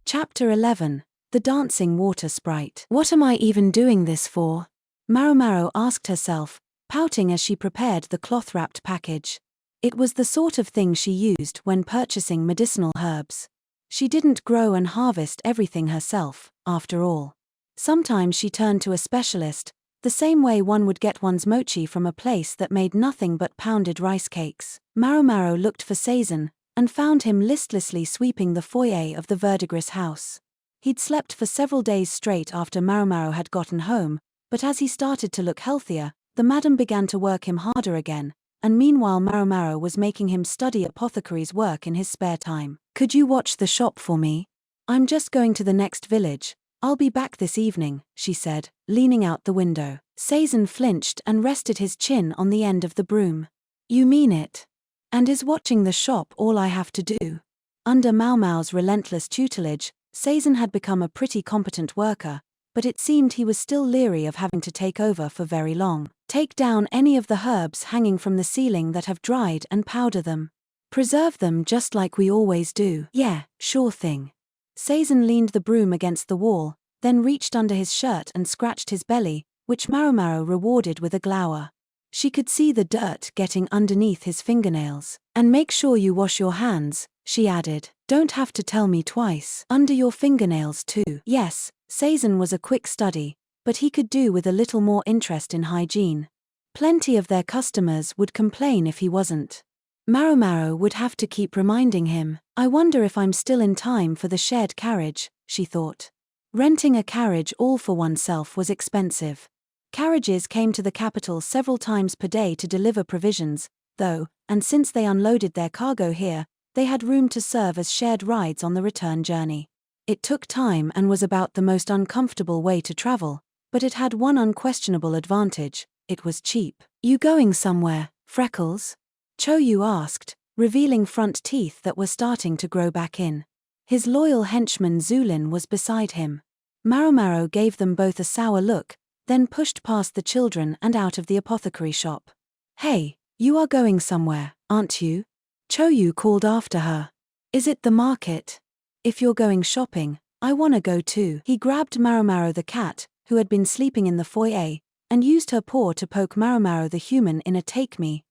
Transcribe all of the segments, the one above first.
Chapter 11. The Dancing Water Sprite. What am I even doing this for? Maomao asked herself, pouting as she prepared the cloth-wrapped package. It was the sort of thing she used when purchasing medicinal herbs. She didn't grow and harvest everything herself, after all. Sometimes she turned to a specialist, the same way one would get one's mochi from a place that made nothing but pounded rice cakes. Maomao looked for Seizen, and found him listlessly sweeping the foyer of the verdigris house. He'd slept for several days straight after Maomao had gotten home, but as he started to look healthier, the madam began to work him harder again, and meanwhile Maomao was making him study apothecary's work in his spare time. Could you watch the shop for me? I'm just going to the next village. I'll be back this evening, she said, leaning out the window. Seizen flinched and rested his chin on the end of the broom. You mean it? And is watching the shop all I have to do? Under Maomao's relentless tutelage, Seizen had become a pretty competent worker, but it seemed he was still leery of having to take over for very long. Take down any of the herbs hanging from the ceiling that have dried and powder them. Preserve them just like we always do. Yeah, sure thing. Seizen leaned the broom against the wall, then reached under his shirt and scratched his belly, which Maomao rewarded with a glower. She could see the dirt getting underneath his fingernails. And make sure you wash your hands, she added. Don't have to tell me twice. Under your fingernails too. Yes, Seizen was a quick study, but he could do with a little more interest in hygiene. Plenty of their customers would complain if he wasn't. Maomao would have to keep reminding him. I wonder if I'm still in time for the shared carriage, she thought. Renting a carriage all for oneself was expensive. Carriages came to the capital several times per day to deliver provisions, though, and since they unloaded their cargo here, they had room to serve as shared rides on the return journey. It took time and was about the most uncomfortable way to travel, but it had one unquestionable advantage: it was cheap. You going somewhere, Freckles? Choyu asked, revealing front teeth that were starting to grow back in. His loyal henchman Zulin was beside him. Maomao gave them both a sour look, then pushed past the children and out of the apothecary shop. Hey, you are going somewhere, aren't you? Choyu called after her. Is it the market? If you're going shopping, I wanna go too. He grabbed Maomao the cat, who had been sleeping in the foyer, and used her paw to poke Maomao the human in a take me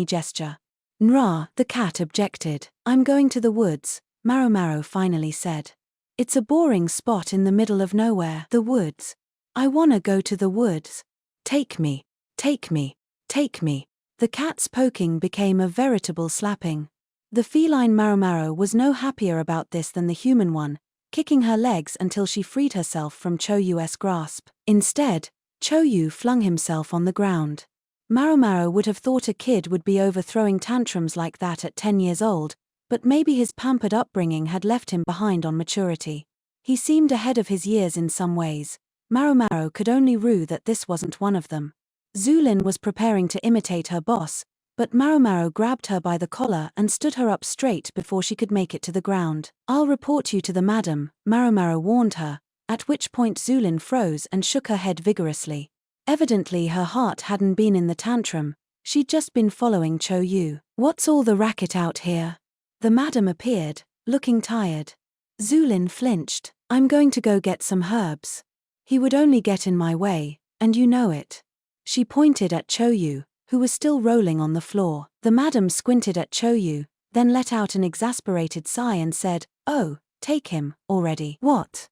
gesture. Nra, the cat objected. I'm going to the woods, Maomao finally said. It's a boring spot in the middle of nowhere. The woods. I wanna go to the woods. Take me, take me, take me. The cat's poking became a veritable slapping. The feline Maomao was no happier about this than the human one, kicking her legs until she freed herself from Choyu's grasp. Instead, Choyu flung himself on the ground. Maomao would have thought a kid would be overthrowing tantrums like that at 10 years old, but maybe his pampered upbringing had left him behind on maturity. He seemed ahead of his years in some ways. Maomao could only rue that this wasn't one of them. Zulin was preparing to imitate her boss, but Maomao grabbed her by the collar and stood her up straight before she could make it to the ground. I'll report you to the madam, Maomao warned her, at which point Zulin froze and shook her head vigorously. Evidently her heart hadn't been in the tantrum, she'd just been following Choyu. What's all the racket out here? The madam appeared, looking tired. Zulin flinched. I'm going to go get some herbs. He would only get in my way, and you know it. She pointed at Choyu, who was still rolling on the floor. The madam squinted at Choyu, then let out an exasperated sigh and said, Oh, take him, already. What?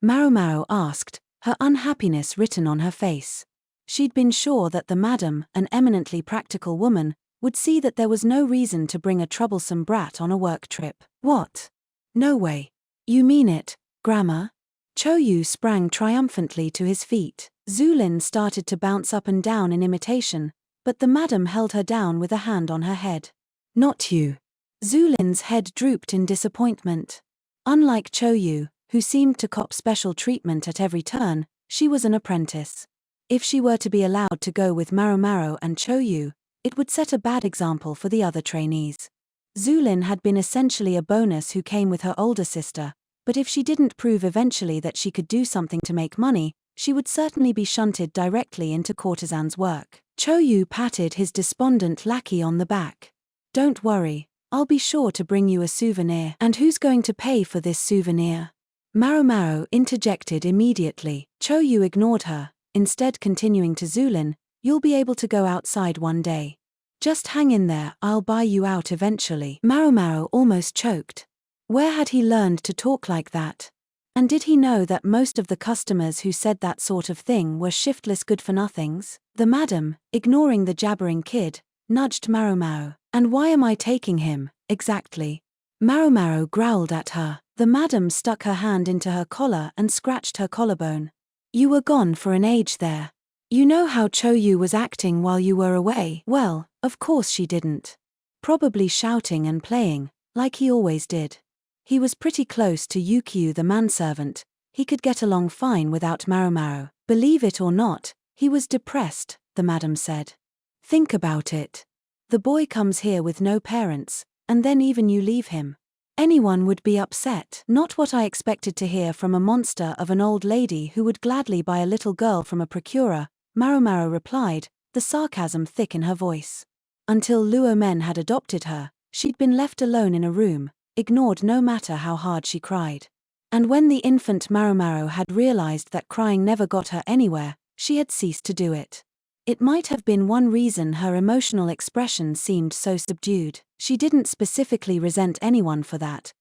Maomao asked, her unhappiness written on her face. She'd been sure that the madam, an eminently practical woman, would see that there was no reason to bring a troublesome brat on a work trip. What? No way. You mean it, Grandma? Choyu sprang triumphantly to his feet. Zulin started to bounce up and down in imitation, but the madam held her down with a hand on her head. Not you. Zulin's head drooped in disappointment. Unlike Choyu, who seemed to cop special treatment at every turn, she was an apprentice. If she were to be allowed to go with Maomao and Choyu, it would set a bad example for the other trainees. Zulin had been essentially a bonus who came with her older sister, but if she didn't prove eventually that she could do something to make money, she would certainly be shunted directly into courtesan's work. Choyu patted his despondent lackey on the back. Don't worry, I'll be sure to bring you a souvenir. And who's going to pay for this souvenir? Maomao interjected immediately. Cho-yu ignored her, instead continuing to Zulin, "You'll be able to go outside one day. Just hang in there, I'll buy you out eventually." Maomao almost choked. Where had he learned to talk like that? And did he know that most of the customers who said that sort of thing were shiftless good-for-nothings? The madam, ignoring the jabbering kid, nudged Maomao. "And why am I taking him, exactly?" Maomao growled at her. The madam stuck her hand into her collar and scratched her collarbone. "You were gone for an age there. You know how Cho-yu was acting while you were away?" Well, of course she didn't. Probably shouting and playing, like he always did. He was pretty close to Yukio the manservant. He could get along fine without Maomao. Believe it or not, he was depressed, the madam said. "Think about it. The boy comes here with no parents, and then even you leave him. Anyone would be upset." "Not what I expected to hear from a monster of an old lady who would gladly buy a little girl from a procurer," Maomao replied, the sarcasm thick in her voice. Until Luo men had adopted her, she'd been left alone in a room, ignored no matter how hard she cried. And when the infant Maomao had realized that crying never got her anywhere, she had ceased to do it. It might have been one reason her emotional expression seemed so subdued. She didn't specifically resent anyone for that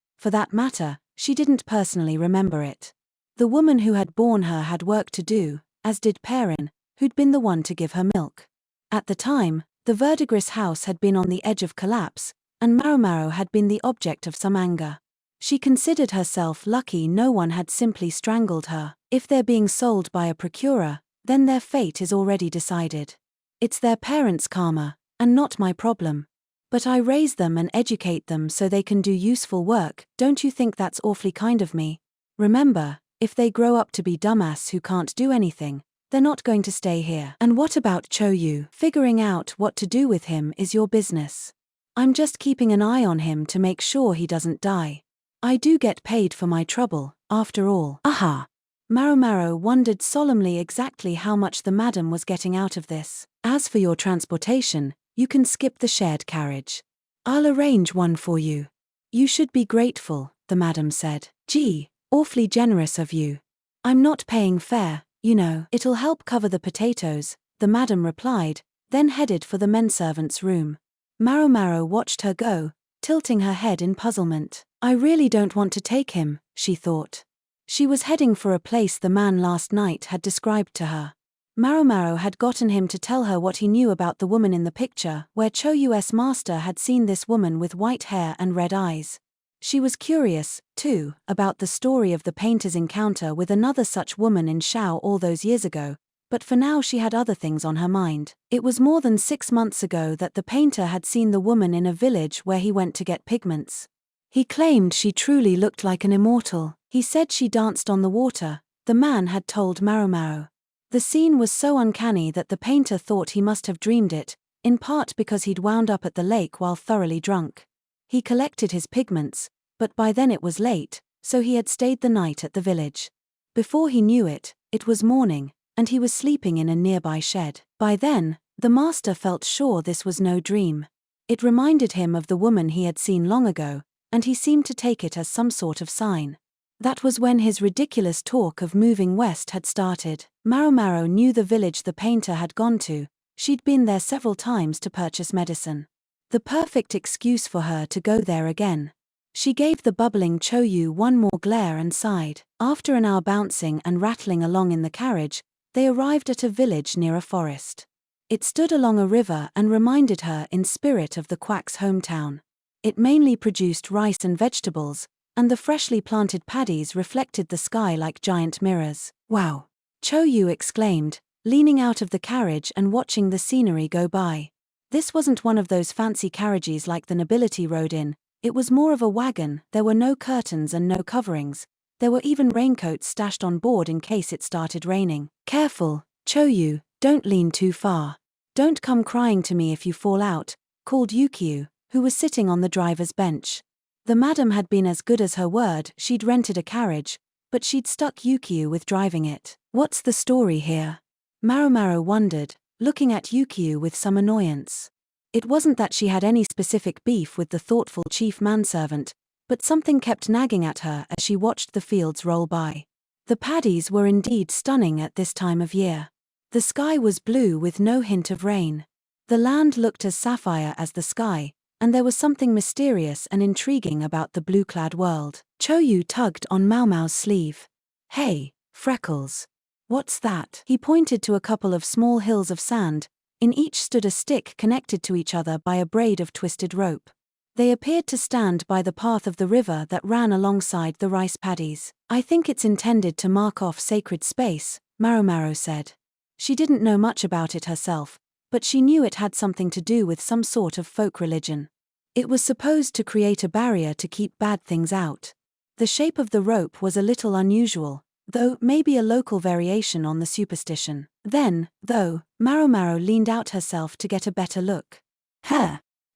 matter, she didn't personally remember it. The woman who had borne her had work to do, as did Perrin, who'd been the one to give her milk. At the time, the Verdigris house had been on the edge of collapse, and Maomao had been the object of some anger. She considered herself lucky no one had simply strangled her. If they're being sold by a procurer, then their fate is already decided. It's their parents' karma, and not my problem. But I raise them and educate them so they can do useful work. Don't you think that's awfully kind of me? Remember, if they grow up to be dumbass who can't do anything, they're not going to stay here. And what about Cho-yu? Figuring out what to do with him is your business. I'm just keeping an eye on him to make sure he doesn't die. I do get paid for my trouble, after all. Aha! Maomao wondered solemnly exactly how much the madam was getting out of this. "As for your transportation, you can skip the shared carriage. I'll arrange one for you. You should be grateful," the madam said. "Gee, awfully generous of you. I'm not paying fare, you know." "It'll help cover the potatoes," the madam replied, then headed for the menservant's room. Maomao watched her go, tilting her head in puzzlement. "I really don't want to take him," she thought. She was heading for a place the man last night had described to her. Maomao had gotten him to tell her what he knew about the woman in the picture, where Cho-Yu's master had seen this woman with white hair and red eyes. She was curious, too, about the story of the painter's encounter with another such woman in Shao all those years ago, but for now she had other things on her mind. It was more than 6 months ago that the painter had seen the woman in a village where he went to get pigments. He claimed she truly looked like an immortal. He said she danced on the water, the man had told Maomao. The scene was so uncanny that the painter thought he must have dreamed it, in part because he'd wound up at the lake while thoroughly drunk. He collected his pigments, but by then it was late, so he had stayed the night at the village. Before he knew it, it was morning, and he was sleeping in a nearby shed. By then, the master felt sure this was no dream. It reminded him of the woman he had seen long ago, and he seemed to take it as some sort of sign. That was when his ridiculous talk of moving west had started. Maomao knew the village the painter had gone to. She'd been there several times to purchase medicine. The perfect excuse for her to go there again. She gave the bubbling Cho-yu one more glare and sighed. After an hour bouncing and rattling along in the carriage, they arrived at a village near a forest. It stood along a river and reminded her in spirit of the quack's hometown. It mainly produced rice and vegetables, and the freshly planted paddies reflected the sky like giant mirrors. "Wow!" Cho-yu exclaimed, leaning out of the carriage and watching the scenery go by. This wasn't one of those fancy carriages like the nobility rode in, it was more of a wagon. There were no curtains and no coverings. There were even raincoats stashed on board in case it started raining. "Careful, Cho-yu, don't lean too far. Don't come crying to me if you fall out," called Yukio, who was sitting on the driver's bench. The madam had been as good as her word. She'd rented a carriage, but she'd stuck Yukio with driving it. "What's the story here?" Maomao wondered, looking at Yukio with some annoyance. It wasn't that she had any specific beef with the thoughtful chief manservant, But something kept nagging at her as she watched the fields roll by. The paddies were indeed stunning at this time of year. The sky was blue with no hint of rain. The land looked as sapphire as the sky, and there was something mysterious and intriguing about the blue-clad world. Cho-yu tugged on Maomao's sleeve. "Hey, Freckles. What's that?" He pointed to a couple of small hills of sand. In each stood a stick connected to each other by a braid of twisted rope. They appeared to stand by the path of the river that ran alongside the rice paddies. "I think it's intended to mark off sacred space," Maomao said. She didn't know much about it herself, but she knew it had something to do with some sort of folk religion. It was supposed to create a barrier to keep bad things out. The shape of the rope was a little unusual, though maybe a local variation on the superstition. Then, though, Maomao leaned out herself to get a better look.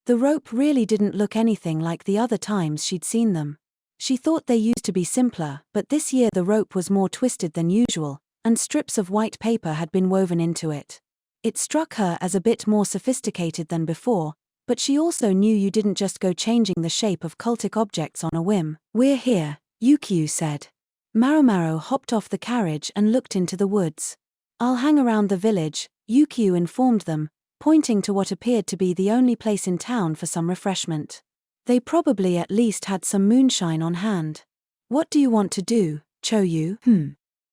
The rope really didn't look anything like the other times she'd seen them. She thought they used to be simpler, but this year the rope was more twisted than usual, and strips of white paper had been woven into it. It struck her as a bit more sophisticated than before, but she also knew you didn't just go changing the shape of cultic objects on a whim. "We're here," Yukio said. Maomao hopped off the carriage and looked into the woods. "I'll hang around the village," Yukio informed them, pointing to what appeared to be the only place in town for some refreshment. They probably at least had some moonshine on hand. "What do you want to do, Cho-yu?"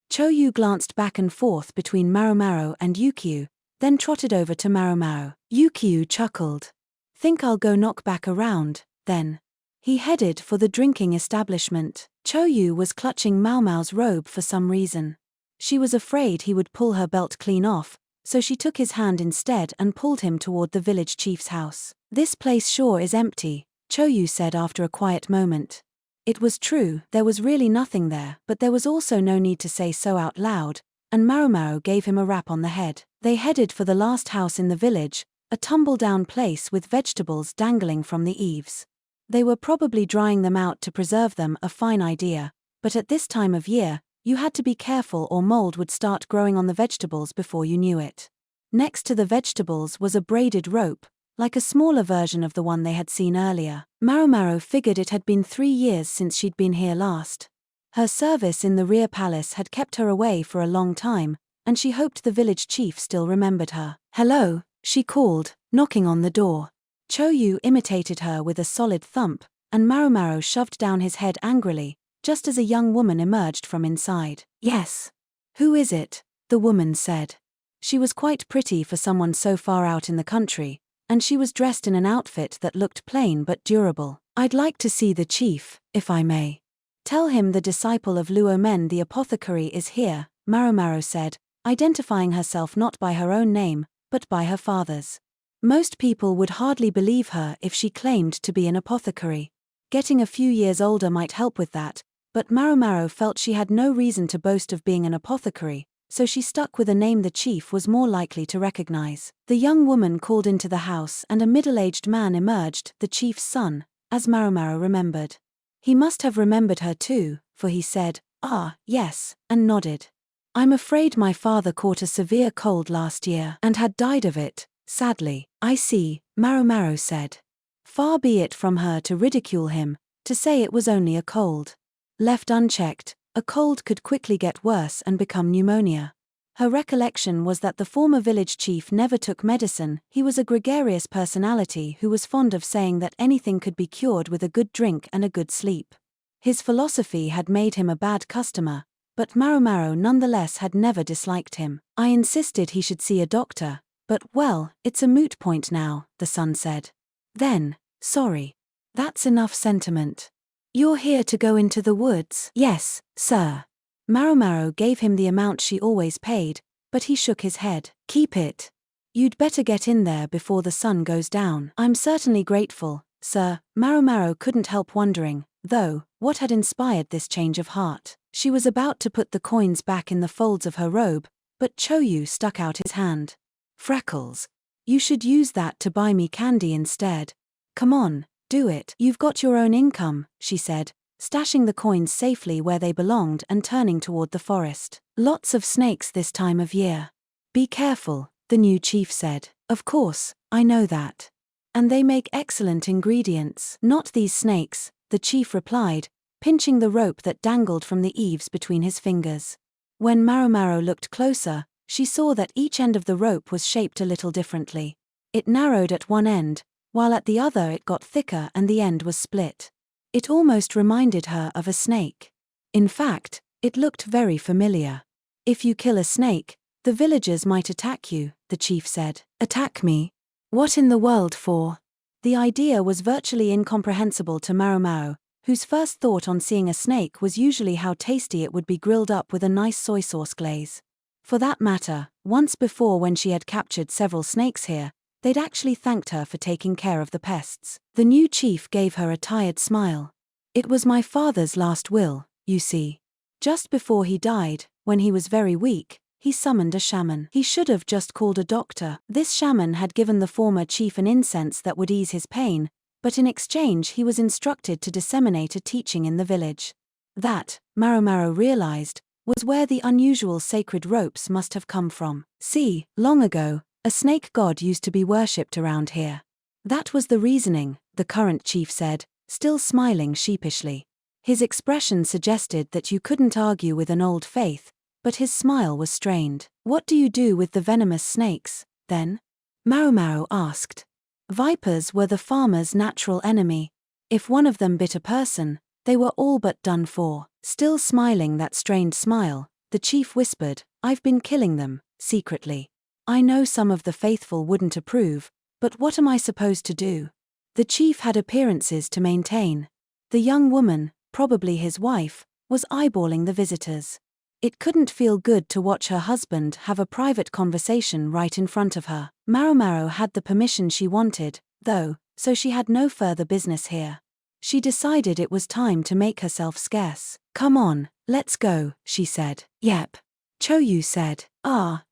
Cho-yu glanced back and forth between Maomao and Yukio, then trotted over to Maomao. Yukio chuckled. "Think I'll go knock back around, then." He headed for the drinking establishment. Cho-yu was clutching Maomao's robe for some reason. She was afraid he would pull her belt clean off, so she took his hand instead and pulled him toward the village chief's house. "This place sure is empty," Cho-yu said after a quiet moment. It was true, there was really nothing there, but there was also no need to say so out loud, and Maomao gave him a rap on the head. They headed for the last house in the village, a tumble-down place with vegetables dangling from the eaves. They were probably drying them out to preserve them, a fine idea, but at this time of year, you had to be careful or mold would start growing on the vegetables before you knew it. Next to the vegetables was a braided rope, like a smaller version of the one they had seen earlier. Maomao figured it had been 3 years since she'd been here last. Her service in the rear palace had kept her away for a long time, and she hoped the village chief still remembered her. "Hello," she called, knocking on the door. Cho-yu imitated her with a solid thump, and Maomao shoved down his head angrily, just as a young woman emerged from inside. "Yes." "Who is it?" the woman said. She was quite pretty for someone so far out in the country, and she was dressed in an outfit that looked plain but durable. "I'd like to see the chief, if I may." "Tell him the disciple of Luomen the apothecary is here," Maomao said, identifying herself not by her own name, but by her father's. Most people would hardly believe her if she claimed to be an apothecary. Getting a few years older might help with that, but Maomao felt she had no reason to boast of being an apothecary, so she stuck with a name the chief was more likely to recognize. The young woman called into the house and a middle-aged man emerged, the chief's son, as Maomao remembered. He must have remembered her too, for he said, "Ah, yes," and nodded. "I'm afraid my father caught a severe cold last year and had died of it, sadly." "I see," Maomao said. Far be it from her to ridicule him, to say it was only a cold. Left unchecked, a cold could quickly get worse and become pneumonia. Her recollection was that the former village chief never took medicine. He was a gregarious personality who was fond of saying that anything could be cured with a good drink and a good sleep. His philosophy had made him a bad customer, but Maomao nonetheless had never disliked him. "I insisted he should see a doctor, but, well, it's a moot point now," the son said. Then, "Sorry. That's enough sentiment. You're here to go into the woods?" "Yes, sir." Maomao gave him the amount she always paid, but he shook his head. "Keep it. You'd better get in there before the sun goes down." "I'm certainly grateful, sir." Maomao couldn't help wondering, though, what had inspired this change of heart. She was about to put the coins back in the folds of her robe, but Cho-yu stuck out his hand. "Freckles. You should use that to buy me candy instead. Come on, do it. You've got your own income," she said, stashing the coins safely where they belonged and turning toward the forest. "Lots of snakes this time of year. Be careful," the new chief said. "Of course, I know that. And they make excellent ingredients." "Not these snakes," the chief replied, pinching the rope that dangled from the eaves between his fingers. When Maomao looked closer, she saw that each end of the rope was shaped a little differently. It narrowed at one end, while at the other it got thicker and the end was split. It almost reminded her of a snake. In fact, it looked very familiar. If you kill a snake, the villagers might attack you, the chief said. Attack me? What in the world for? The idea was virtually incomprehensible to Maomao, whose first thought on seeing a snake was usually how tasty it would be grilled up with a nice soy sauce glaze. For that matter, once before when she had captured several snakes here, they'd actually thanked her for taking care of the pests. The new chief gave her a tired smile. It was my father's last will, you see. Just before he died, when he was very weak, he summoned a shaman. He should have just called a doctor. This shaman had given the former chief an incense that would ease his pain, but in exchange he was instructed to disseminate a teaching in the village. That, Maomao realized, was where the unusual sacred ropes must have come from. See, long ago, a snake god used to be worshipped around here. That was the reasoning, the current chief said, still smiling sheepishly. His expression suggested that you couldn't argue with an old faith, but his smile was strained. What do you do with the venomous snakes, then? Maomao asked. Vipers were the farmer's natural enemy. If one of them bit a person, they were all but done for. Still smiling that strained smile, the chief whispered, I've been killing them, secretly. I know some of the faithful wouldn't approve, but what am I supposed to do? The chief had appearances to maintain. The young woman, probably his wife, was eyeballing the visitors. It couldn't feel good to watch her husband have a private conversation right in front of her. Maomao had the permission she wanted, though, so she had no further business here. She decided it was time to make herself scarce. Come on, let's go, she said. Yep. Choyu said.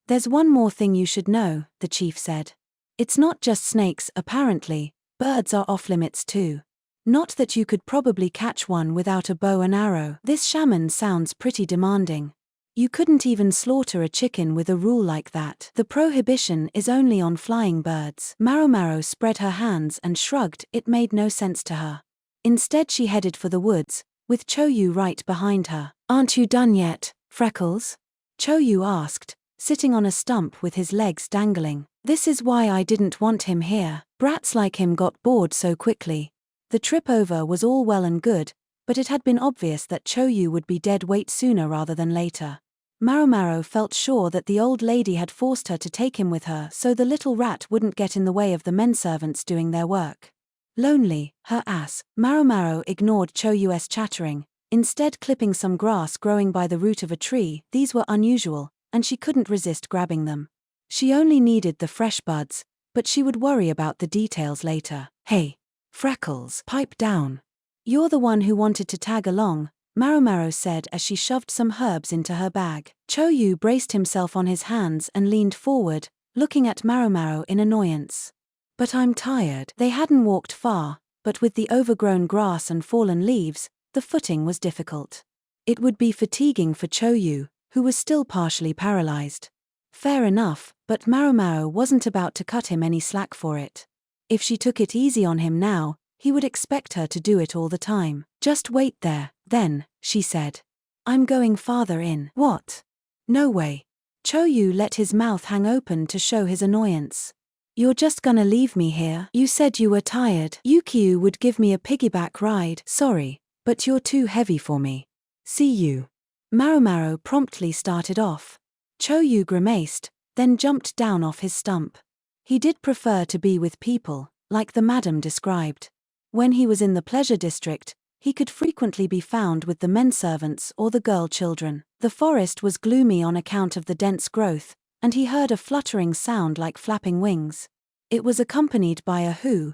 There's one more thing you should know, the chief said. It's not just snakes, apparently, birds are off limits too. Not that you could probably catch one without a bow and arrow. This shaman sounds pretty demanding. You couldn't even slaughter a chicken with a rule like that. The prohibition is only on flying birds. Maomao spread her hands and shrugged. It made no sense to her. Instead she headed for the woods, with Choyu right behind her. Aren't you done yet, Freckles? Choyu asked, sitting on a stump with his legs dangling. This is why I didn't want him here. Brats like him got bored so quickly. The trip over was all well and good, but it had been obvious that Choyu would be dead weight sooner rather than later. Maomao felt sure that the old lady had forced her to take him with her so the little rat wouldn't get in the way of the menservants doing their work. Lonely, her ass, Maomao ignored Choyu's chattering, instead clipping some grass growing by the root of a tree. These were unusual, and she couldn't resist grabbing them. She only needed the fresh buds, but she would worry about the details later. Hey, Freckles, pipe down. You're the one who wanted to tag along, Maomao said as she shoved some herbs into her bag. Choyu braced himself on his hands and leaned forward, looking at Maomao in annoyance. But I'm tired. They hadn't walked far, but with the overgrown grass and fallen leaves, the footing was difficult. It would be fatiguing for Choyu, who was still partially paralyzed. Fair enough, but Maomao wasn't about to cut him any slack for it. If she took it easy on him now, he would expect her to do it all the time. Just wait there, then, she said. I'm going farther in. What? No way. Choyu let his mouth hang open to show his annoyance. You're just gonna leave me here? You said you were tired. Yukio would give me a piggyback ride. Sorry, but you're too heavy for me. See you. Maomao promptly started off. Choyu grimaced, then jumped down off his stump. He did prefer to be with people, like the madam described. When he was in the pleasure district, he could frequently be found with the menservants or the girl children. The forest was gloomy on account of the dense growth, and he heard a fluttering sound like flapping wings. It was accompanied by a hoo,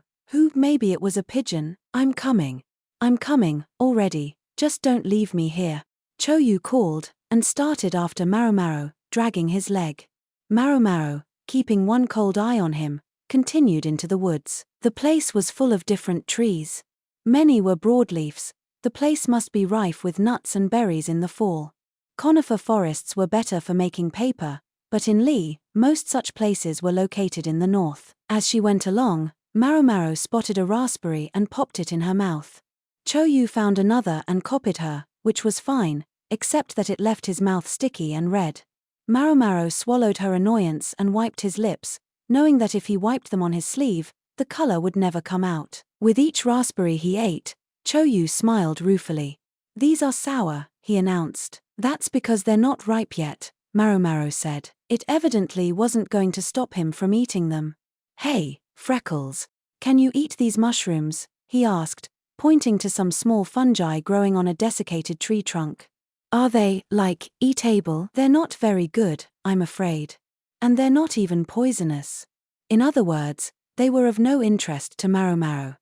maybe it was a pigeon. I'm coming, already, just don't leave me here. Choyu called, and started after Maomao, dragging his leg. Maomao, keeping one cold eye on him, continued into the woods. The place was full of different trees. Many were broadleafs. The place must be rife with nuts and berries in the fall. Conifer forests were better for making paper, but in Lee, most such places were located in the north. As she went along, Maomao spotted a raspberry and popped it in her mouth. Yu found another and copied her, which was fine, except that it left his mouth sticky and red. Maomao swallowed her annoyance and wiped his lips, knowing that if he wiped them on his sleeve, the color would never come out. With each raspberry he ate, Yu smiled ruefully. "These are sour," he announced. "That's because they're not ripe yet," Maomao said. It evidently wasn't going to stop him from eating them. "Hey, Freckles, can you eat these mushrooms?" he asked, pointing to some small fungi growing on a desiccated tree trunk. "Are they, like, eatable?" "They're not very good, I'm afraid. And they're not even poisonous." In other words, they were of no interest to Maomao.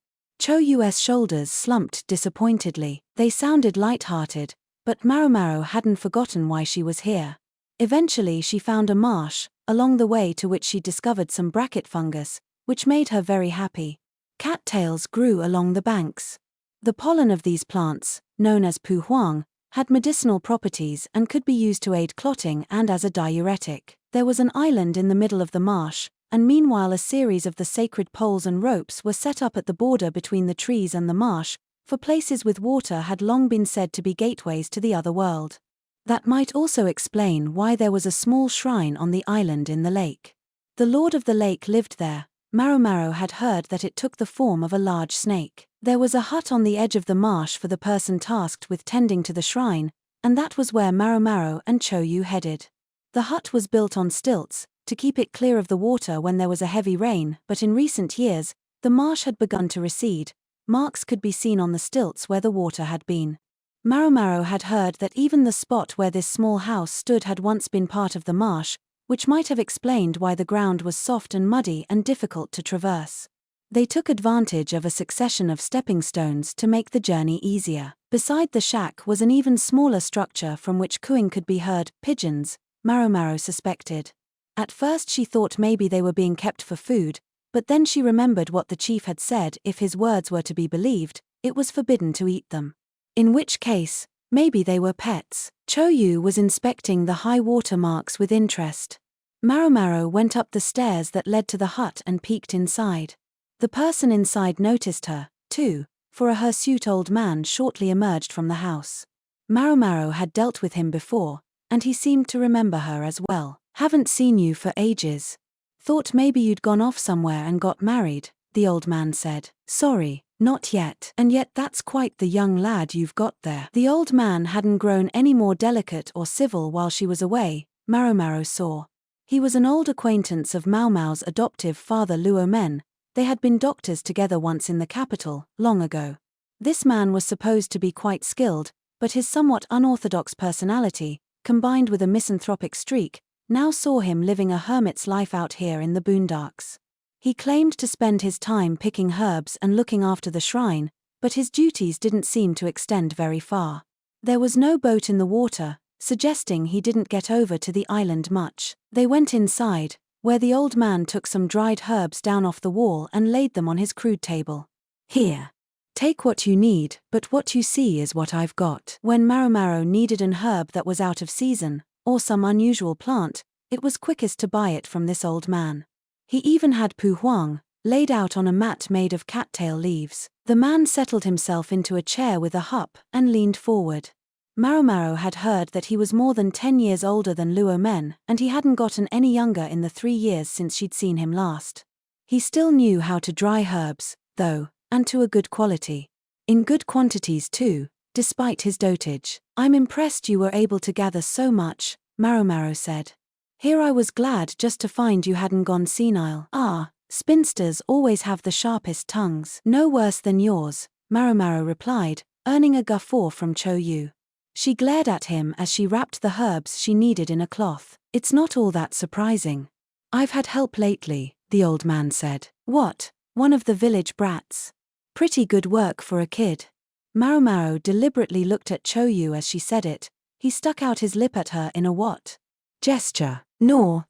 Yu's shoulders slumped disappointedly. They sounded light-hearted, but Maomao hadn't forgotten why she was here. Eventually she found a marsh, along the way to which she discovered some bracket fungus, which made her very happy. Cattails grew along the banks. The pollen of these plants, known as hougong, had medicinal properties and could be used to aid clotting and as a diuretic. There was an island in the middle of the marsh, and meanwhile a series of the sacred poles and ropes were set up at the border between the trees and the marsh, for places with water had long been said to be gateways to the other world. That might also explain why there was a small shrine on the island in the lake. The lord of the lake lived there. Maomao had heard that it took the form of a large snake. There was a hut on the edge of the marsh for the person tasked with tending to the shrine, and that was where Maomao and Yu headed. The hut was built on stilts, to keep it clear of the water when there was a heavy rain, but in recent years, the marsh had begun to recede. Marks could be seen on the stilts where the water had been. Maomao had heard that even the spot where this small house stood had once been part of the marsh, which might have explained why the ground was soft and muddy and difficult to traverse. They took advantage of a succession of stepping stones to make the journey easier. Beside the shack was an even smaller structure from which cooing could be heard, pigeons, Maomao suspected. At first she thought maybe they were being kept for food, but then she remembered what the chief had said. If his words were to be believed, it was forbidden to eat them. In which case, maybe they were pets. Yu was inspecting the high water marks with interest. Maomao went up the stairs that led to the hut and peeked inside. The person inside noticed her, too, for a hirsute old man shortly emerged from the house. Maomao had dealt with him before, and he seemed to remember her as well. "Haven't seen you for ages. Thought maybe you'd gone off somewhere and got married," the old man said. "Sorry, not yet. And yet that's quite the young lad you've got there." The old man hadn't grown any more delicate or civil while she was away, Maomao saw. He was an old acquaintance of Maomao's adoptive father Luo Men. They had been doctors together once in the capital, long ago. This man was supposed to be quite skilled, but his somewhat unorthodox personality, combined with a misanthropic streak, now saw him living a hermit's life out here in the boondocks. He claimed to spend his time picking herbs and looking after the shrine, but his duties didn't seem to extend very far. There was no boat in the water, suggesting he didn't get over to the island much. They went inside, where the old man took some dried herbs down off the wall and laid them on his crude table. "Here. Take what you need, but what you see is what I've got." When Maomao needed an herb that was out of season, or some unusual plant, it was quickest to buy it from this old man. He even had hougong, laid out on a mat made of cattail leaves. The man settled himself into a chair with a hup and leaned forward. Maomao had heard that he was more than 10 years older than Luo Men, and he hadn't gotten any younger in the 3 years since she'd seen him last. He still knew how to dry herbs, though, and to a good quality. In good quantities too, despite his dotage. "I'm impressed you were able to gather so much," Maomao said. "Here I was glad just to find you hadn't gone senile." "Ah, spinsters always have the sharpest tongues." "No worse than yours," Maomao replied, earning a guffaw from Yu. She glared at him as she wrapped the herbs she needed in a cloth. "It's not all that surprising. I've had help lately," the old man said. "What, one of the village brats? Pretty good work for a kid." Maomao deliberately looked at Yu as she said it. He stuck out his lip at her in a what? Gesture. "No.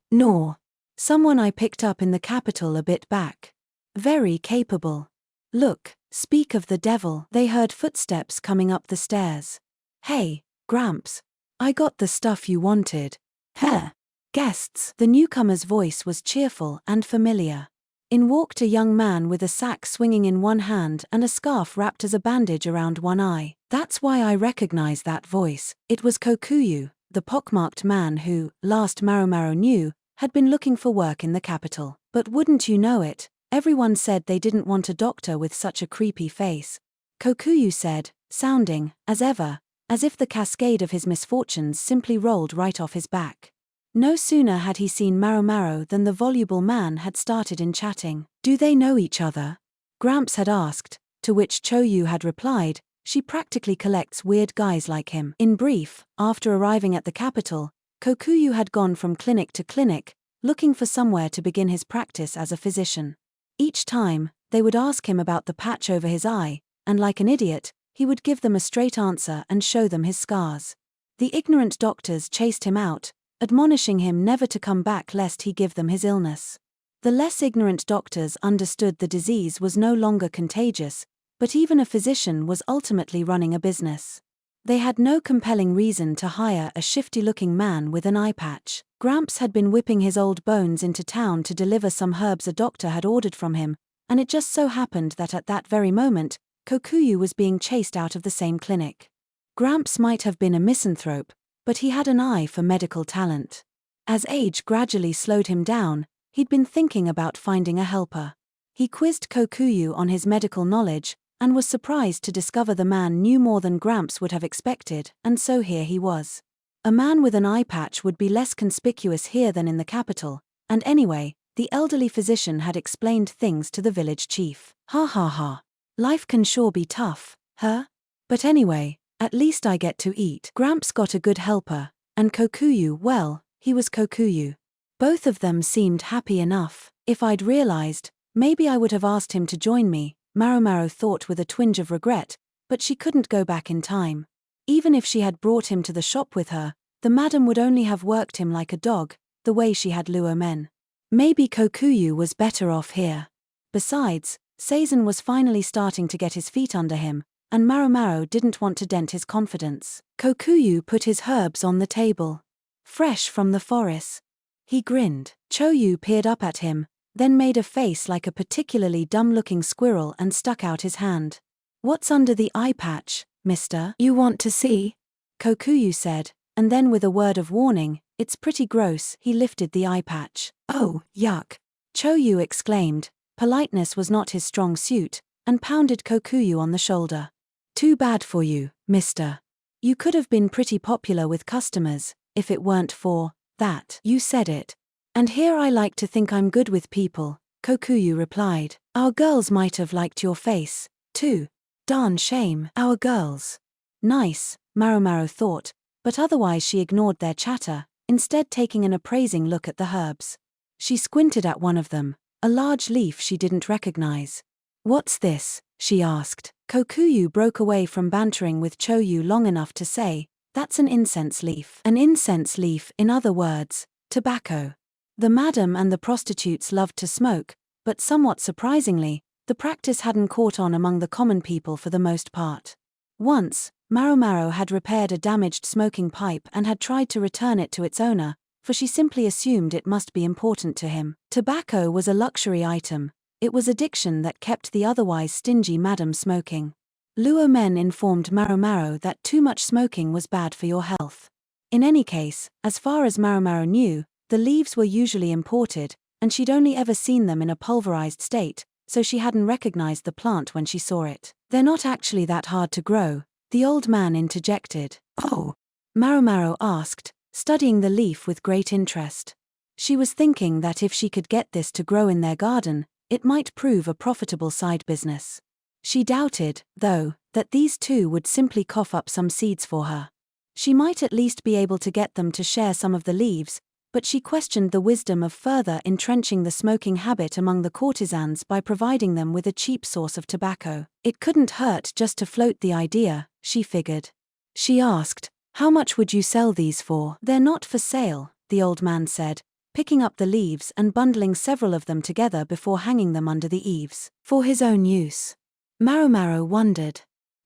Someone I picked up in the capital a bit back. Very capable. Look, speak of the devil." They heard footsteps coming up the stairs. "Hey, Gramps. I got the stuff you wanted." "Huh. Guests." The newcomer's voice was cheerful and familiar. In walked a young man with a sack swinging in one hand and a scarf wrapped as a bandage around one eye. That's why I recognize that voice. It was Kokuyu, the pockmarked man who, last Maomao knew, had been looking for work in the capital. But wouldn't you know it, everyone said they didn't want a doctor with such a creepy face. Kokuyu said, sounding, as ever, as if the cascade of his misfortunes simply rolled right off his back. No sooner had he seen Maomao than the voluble man had started in chatting. Do they know each other? Gramps had asked, to which Choyu had replied, she practically collects weird guys like him. In brief, after arriving at the capital, Kokuyu had gone from clinic to clinic, looking for somewhere to begin his practice as a physician. Each time, they would ask him about the patch over his eye, and like an idiot, he would give them a straight answer and show them his scars. The ignorant doctors chased him out, admonishing him never to come back lest he give them his illness. The less ignorant doctors understood the disease was no longer contagious, but even a physician was ultimately running a business. They had no compelling reason to hire a shifty-looking man with an eye patch. Gramps had been whipping his old bones into town to deliver some herbs a doctor had ordered from him, and it just so happened that at that very moment, Kokuyu was being chased out of the same clinic. Gramps might have been a misanthrope, but he had an eye for medical talent. As age gradually slowed him down, he'd been thinking about finding a helper. He quizzed Kokuyu on his medical knowledge, and was surprised to discover the man knew more than Gramps would have expected, and so here he was. A man with an eye patch would be less conspicuous here than in the capital, and anyway, the elderly physician had explained things to the village chief. Ha ha ha. Life can sure be tough, huh? But anyway, at least I get to eat. Gramps got a good helper, and Kokuyu, well, he was Kokuyu. Both of them seemed happy enough. If I'd realized, maybe I would have asked him to join me, Maomao thought with a twinge of regret, but she couldn't go back in time. Even if she had brought him to the shop with her, the madam would only have worked him like a dog, the way she had Luo men. Maybe Kokuyu was better off here. Besides, Seizen was finally starting to get his feet under him, and Maomao didn't want to dent his confidence. Kokuyu put his herbs on the table. Fresh from the forest. He grinned. Choyu peered up at him, then made a face like a particularly dumb-looking squirrel and stuck out his hand. What's under the eye patch, mister? You want to see? Kokuyu said, and then with a word of warning, it's pretty gross, he lifted the eye patch. Oh, yuck. Choyu exclaimed. Politeness was not his strong suit, and pounded Kokuyu on the shoulder. Too bad for you, mister. You could have been pretty popular with customers, if it weren't for that. You said it. And here I like to think I'm good with people, Kokuyu replied. Our girls might have liked your face, too. Darn shame. Our girls. Nice, Maomao thought, but otherwise she ignored their chatter, instead taking an appraising look at the herbs. She squinted at one of them, a large leaf she didn't recognize. What's this? She asked. Kokuyu broke away from bantering with Choyu long enough to say, that's an incense leaf. An incense leaf, in other words, tobacco. The madam and the prostitutes loved to smoke, but somewhat surprisingly, the practice hadn't caught on among the common people for the most part. Once, Maomao had repaired a damaged smoking pipe and had tried to return it to its owner, for she simply assumed it must be important to him. Tobacco was a luxury item. It was addiction that kept the otherwise stingy madam smoking. Luo men informed Maomao that too much smoking was bad for your health. In any case, as far as Maomao knew, the leaves were usually imported, and she'd only ever seen them in a pulverized state, so she hadn't recognized the plant when she saw it. They're not actually that hard to grow, the old man interjected. Oh? Maomao asked, studying the leaf with great interest. She was thinking that if she could get this to grow in their garden, it might prove a profitable side business. She doubted, though, that these two would simply cough up some seeds for her. She might at least be able to get them to share some of the leaves, but she questioned the wisdom of further entrenching the smoking habit among the courtesans by providing them with a cheap source of tobacco. It couldn't hurt just to float the idea, she figured. She asked, how much would you sell these for? They're not for sale, the old man said, picking up the leaves and bundling several of them together before hanging them under the eaves. For his own use. Maomao wondered.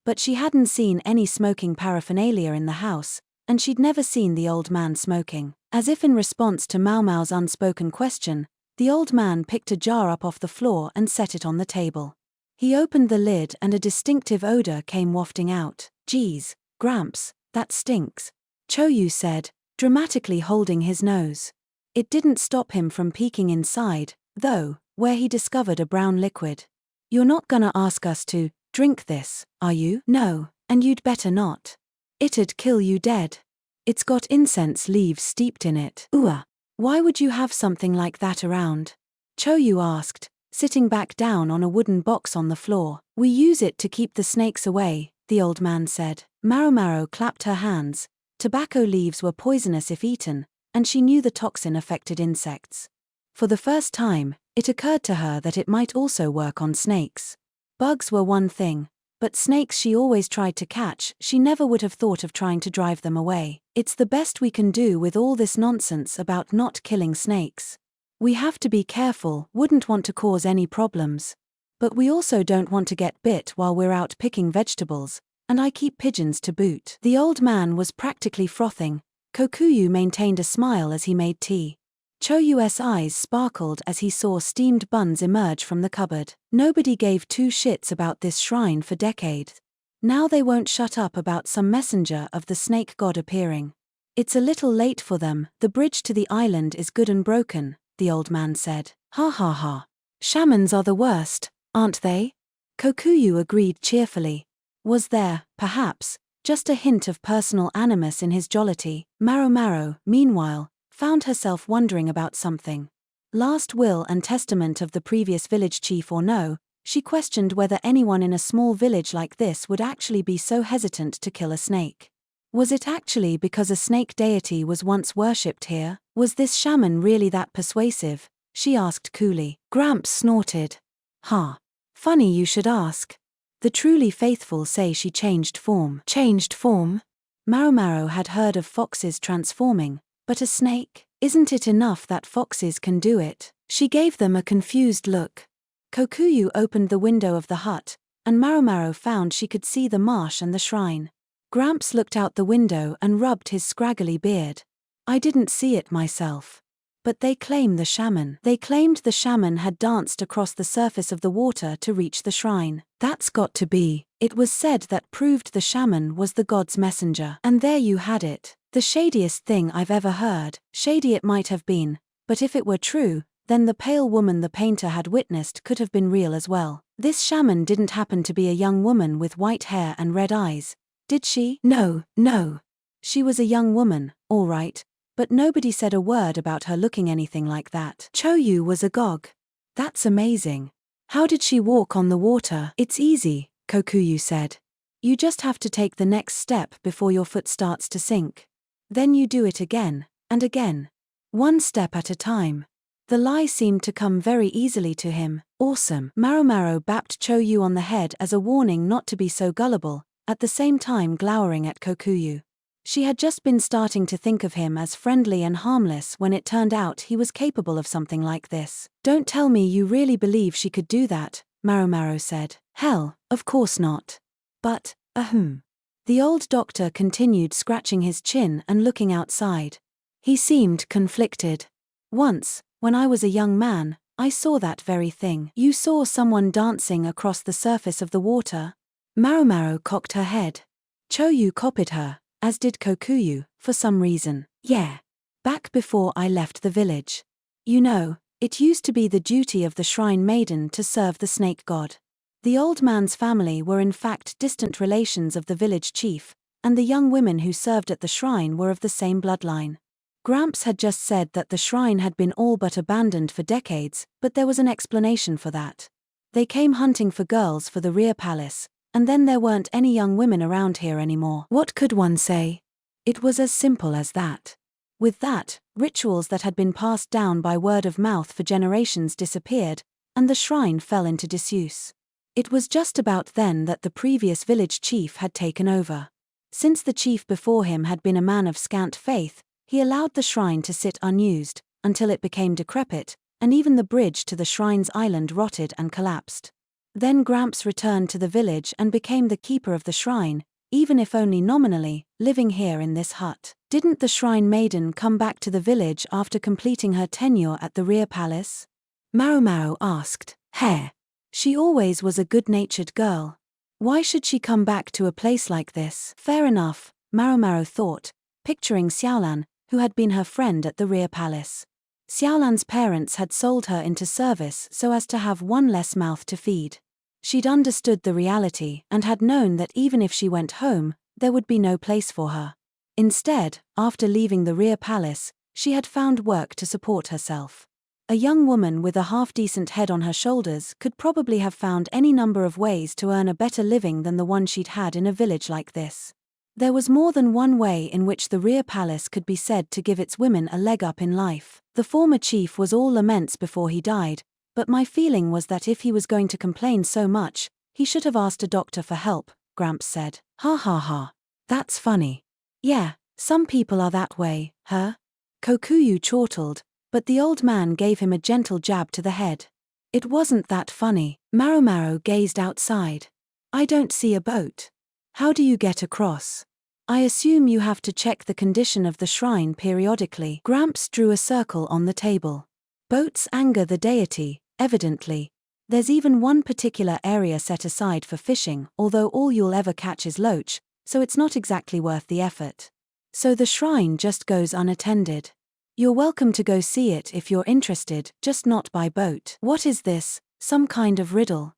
But she hadn't seen any smoking paraphernalia in the house, and she'd never seen the old man smoking. As if in response to Maomao's unspoken question, The old man picked a jar up off the floor and set it on the table. He opened the lid and a distinctive odor came wafting out. "Geez, Gramps, that stinks," Choyu said, dramatically holding his nose. It didn't stop him from peeking inside, though, where he discovered a brown liquid. "You're not gonna ask us to drink this, are you?" "No, and you'd better not. It'd kill you dead. It's got incense leaves steeped in it." "Ooh. Why would you have something like that around?" Choyu asked, sitting back down on a wooden box on the floor. "We use it to keep the snakes away," the old man said. Maomao clapped her hands. Tobacco leaves were poisonous if eaten, and she knew the toxin affected insects. For the first time, it occurred to her that it might also work on snakes. Bugs were one thing, but snakes she always tried to catch. She never would have thought of trying to drive them away. "It's the best we can do with all this nonsense about not killing snakes. We have to be careful, wouldn't want to cause any problems. But we also don't want to get bit while we're out picking vegetables, and I keep pigeons to boot." The old man was practically frothing. Kokuyu maintained a smile as he made tea. Choyu's eyes sparkled as he saw steamed buns emerge from the cupboard. Nobody gave two shits about this shrine for decades. Now they won't shut up about some messenger of the snake god appearing. "It's a little late for them. The bridge to the island is good and broken," the old man said. "Ha ha ha. Shamans are the worst, aren't they?" Kokuyu agreed cheerfully. Was there, perhaps, just a hint of personal animus in his jollity? Maomao, meanwhile, found herself wondering about something. Last will and testament of the previous village chief or no, she questioned whether anyone in a small village like this would actually be so hesitant to kill a snake. Was it actually because a snake deity was once worshipped here? Was this shaman really that persuasive? She asked coolly. Gramps snorted. "Huh. Funny you should ask. The truly faithful say she changed form." "Changed form?" Maomao had heard of foxes transforming, but a snake? Isn't it enough that foxes can do it? She gave them a confused look. Kokuyu opened the window of the hut, and Maomao found she could see the marsh and the shrine. Gramps looked out the window and rubbed his scraggly beard. "I didn't see it myself. But they claim the shaman." They claimed the shaman had danced across the surface of the water to reach the shrine. That's got to be. It was said that proved the shaman was the god's messenger. And there you had it. The shadiest thing I've ever heard. Shady it might have been, but if it were true, then the pale woman the painter had witnessed could have been real as well. This shaman didn't happen to be a young woman with white hair and red eyes, did she? No. She was a young woman, all right, but nobody said a word about her looking anything like that. Choyu was agog. "That's amazing. How did she walk on the water?" "It's easy," Kokuyu said. "You just have to take the next step before your foot starts to sink. Then you do it again, and again. One step at a time." The lie seemed to come very easily to him. "Awesome." Maomao bapped Choyu on the head as a warning not to be so gullible, at the same time glowering at Kokuyu. She had just been starting to think of him as friendly and harmless when it turned out he was capable of something like this. "Don't tell me you really believe she could do that," Maomao said. "Hell, of course not. But, The old doctor continued scratching his chin and looking outside. He seemed conflicted. "Once, when I was a young man, I saw that very thing." "You saw someone dancing across the surface of the water?" Maomao cocked her head. Choyu copied her, as did Kokuyu, for some reason. "Yeah. Back before I left the village. You know, it used to be the duty of the shrine maiden to serve the snake god. The old man's family were in fact distant relations of the village chief, and the young women who served at the shrine were of the same bloodline." Gramps had just said that the shrine had been all but abandoned for decades, but there was an explanation for that. They came hunting for girls for the rear palace, and then there weren't any young women around here anymore. What could one say? It was as simple as that. With that, rituals that had been passed down by word of mouth for generations disappeared, and the shrine fell into disuse. It was just about then that the previous village chief had taken over. Since the chief before him had been a man of scant faith, he allowed the shrine to sit unused, until it became decrepit, and even the bridge to the shrine's island rotted and collapsed. Then Gramps returned to the village and became the keeper of the shrine, even if only nominally, living here in this hut. Didn't the shrine maiden come back to the village after completing her tenure at the rear palace? Maomao asked. Hair. She always was a good-natured girl. Why should she come back to a place like this? Fair enough, Maomao thought, picturing Xiaolan, who had been her friend at the rear palace. Xiaolan's parents had sold her into service so as to have one less mouth to feed. She'd understood the reality and had known that even if she went home, there would be no place for her. Instead, after leaving the rear palace, she had found work to support herself. A young woman with a half-decent head on her shoulders could probably have found any number of ways to earn a better living than the one she'd had in a village like this. There was more than one way in which the rear palace could be said to give its women a leg up in life. The former chief was all laments before he died, but my feeling was that if he was going to complain so much, he should have asked a doctor for help, Gramps said. Ha ha ha. That's funny. Yeah, some people are that way, huh? Kokuyu chortled, but the old man gave him a gentle jab to the head. It wasn't that funny. Maomao gazed outside. I don't see a boat. How do you get across? I assume you have to check the condition of the shrine periodically. Gramps drew a circle on the table. Boats anger the deity, evidently. There's even one particular area set aside for fishing, although all you'll ever catch is loach, so it's not exactly worth the effort. So the shrine just goes unattended. You're welcome to go see it if you're interested, just not by boat. What is this, some kind of riddle?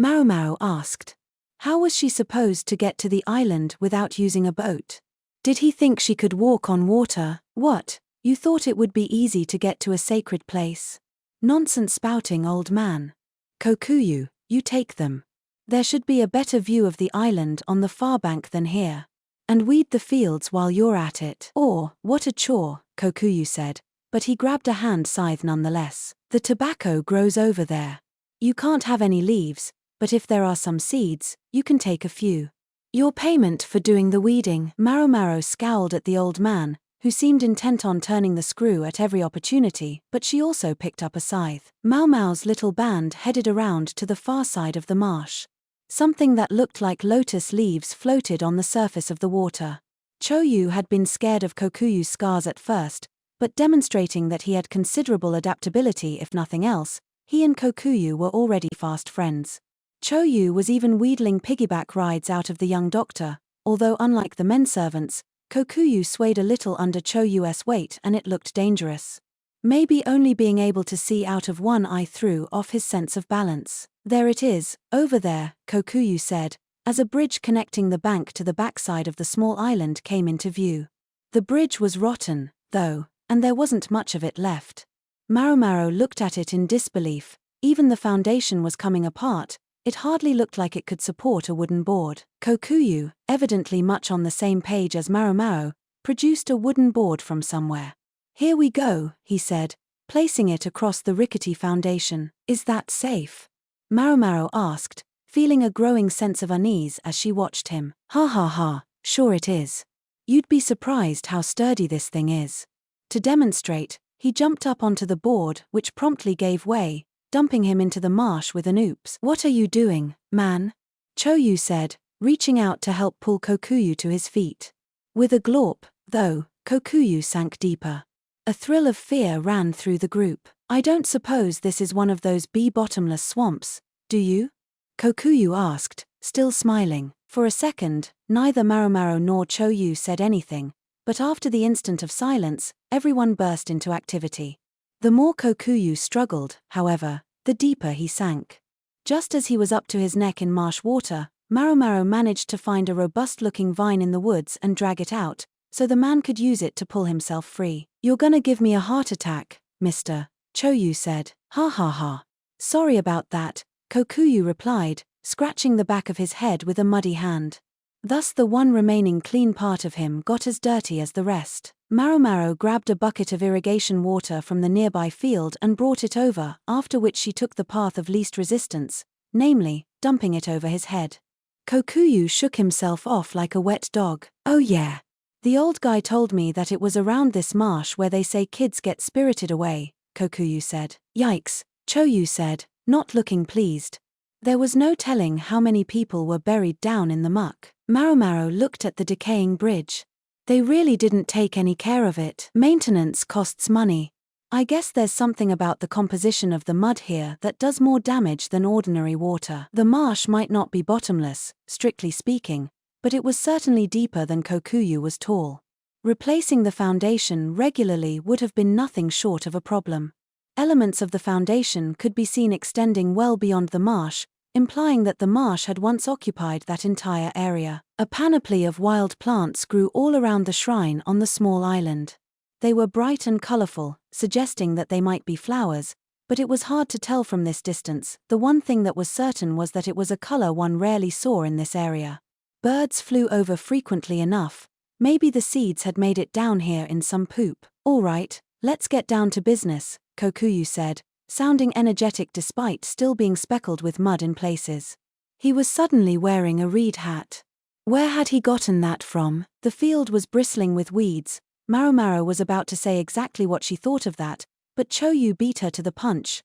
Maomao asked. How was she supposed to get to the island without using a boat? Did he think she could walk on water? What, you thought it would be easy to get to a sacred place? Nonsense spouting, old man. Kokuyu, you take them. There should be a better view of the island on the far bank than here. And weed the fields while you're at it. Or, what a chore, Kokuyu said, but he grabbed a hand scythe nonetheless. The tobacco grows over there. You can't have any leaves, but if there are some seeds, you can take a few. Your payment for doing the weeding. Maomao scowled at the old man, who seemed intent on turning the screw at every opportunity, but she also picked up a scythe. Maomao's little band headed around to the far side of the marsh. Something that looked like lotus leaves floated on the surface of the water. Choyu had been scared of Kokuyu's scars at first, but demonstrating that he had considerable adaptability if nothing else, he and Kokuyu were already fast friends. Choyu was even wheedling piggyback rides out of the young doctor, although unlike the men servants, Kokuyu swayed a little under Choyu's weight and it looked dangerous. Maybe only being able to see out of one eye threw off his sense of balance. There it is, over there, Kokuyu said, as a bridge connecting the bank to the backside of the small island came into view. The bridge was rotten, though, and there wasn't much of it left. Maomao looked at it in disbelief. Even the foundation was coming apart. It hardly looked like it could support a wooden board. Kokuyu, evidently much on the same page as Maomao, produced a wooden board from somewhere. Here we go, he said, placing it across the rickety foundation. Is that safe? Maomao asked, feeling a growing sense of unease as she watched him. Ha ha ha, sure it is. You'd be surprised how sturdy this thing is. To demonstrate, he jumped up onto the board, which promptly gave way, dumping him into the marsh with an oops. What are you doing, man? Choyu said, reaching out to help pull Kokuyu to his feet. With a glorp, though, Kokuyu sank deeper. A thrill of fear ran through the group. I don't suppose this is one of those bottomless swamps, do you? Kokuyu asked, still smiling. For a second, neither Maomao nor Choyu said anything, but after the instant of silence, everyone burst into activity. The more Kokuyu struggled, however, the deeper he sank. Just as he was up to his neck in marsh water, Maomao managed to find a robust-looking vine in the woods and drag it out, so the man could use it to pull himself free. You're gonna give me a heart attack, mister, Choyu said. Ha ha ha. Sorry about that, Kokuyu replied, scratching the back of his head with a muddy hand. Thus the one remaining clean part of him got as dirty as the rest. Maomao grabbed a bucket of irrigation water from the nearby field and brought it over, after which she took the path of least resistance, namely, dumping it over his head. Kokuyu shook himself off like a wet dog. Oh yeah. The old guy told me that it was around this marsh where they say kids get spirited away, Kokuyu said. Yikes, Choyu said, not looking pleased. There was no telling how many people were buried down in the muck. Maomao looked at the decaying bridge. They really didn't take any care of it. Maintenance costs money. I guess there's something about the composition of the mud here that does more damage than ordinary water. The marsh might not be bottomless, strictly speaking, but it was certainly deeper than Kokuyu was tall. Replacing the foundation regularly would have been nothing short of a problem. Elements of the foundation could be seen extending well beyond the marsh, implying that the marsh had once occupied that entire area. A panoply of wild plants grew all around the shrine on the small island. They were bright and colorful, suggesting that they might be flowers, but it was hard to tell from this distance. The one thing that was certain was that it was a color one rarely saw in this area. Birds flew over frequently enough. Maybe the seeds had made it down here in some poop. All right, let's get down to business, Kokuyu said, sounding energetic despite still being speckled with mud in places. He was suddenly wearing a reed hat. Where had he gotten that from? The field was bristling with weeds. Maomao was about to say exactly what she thought of that, but Choyu beat her to the punch.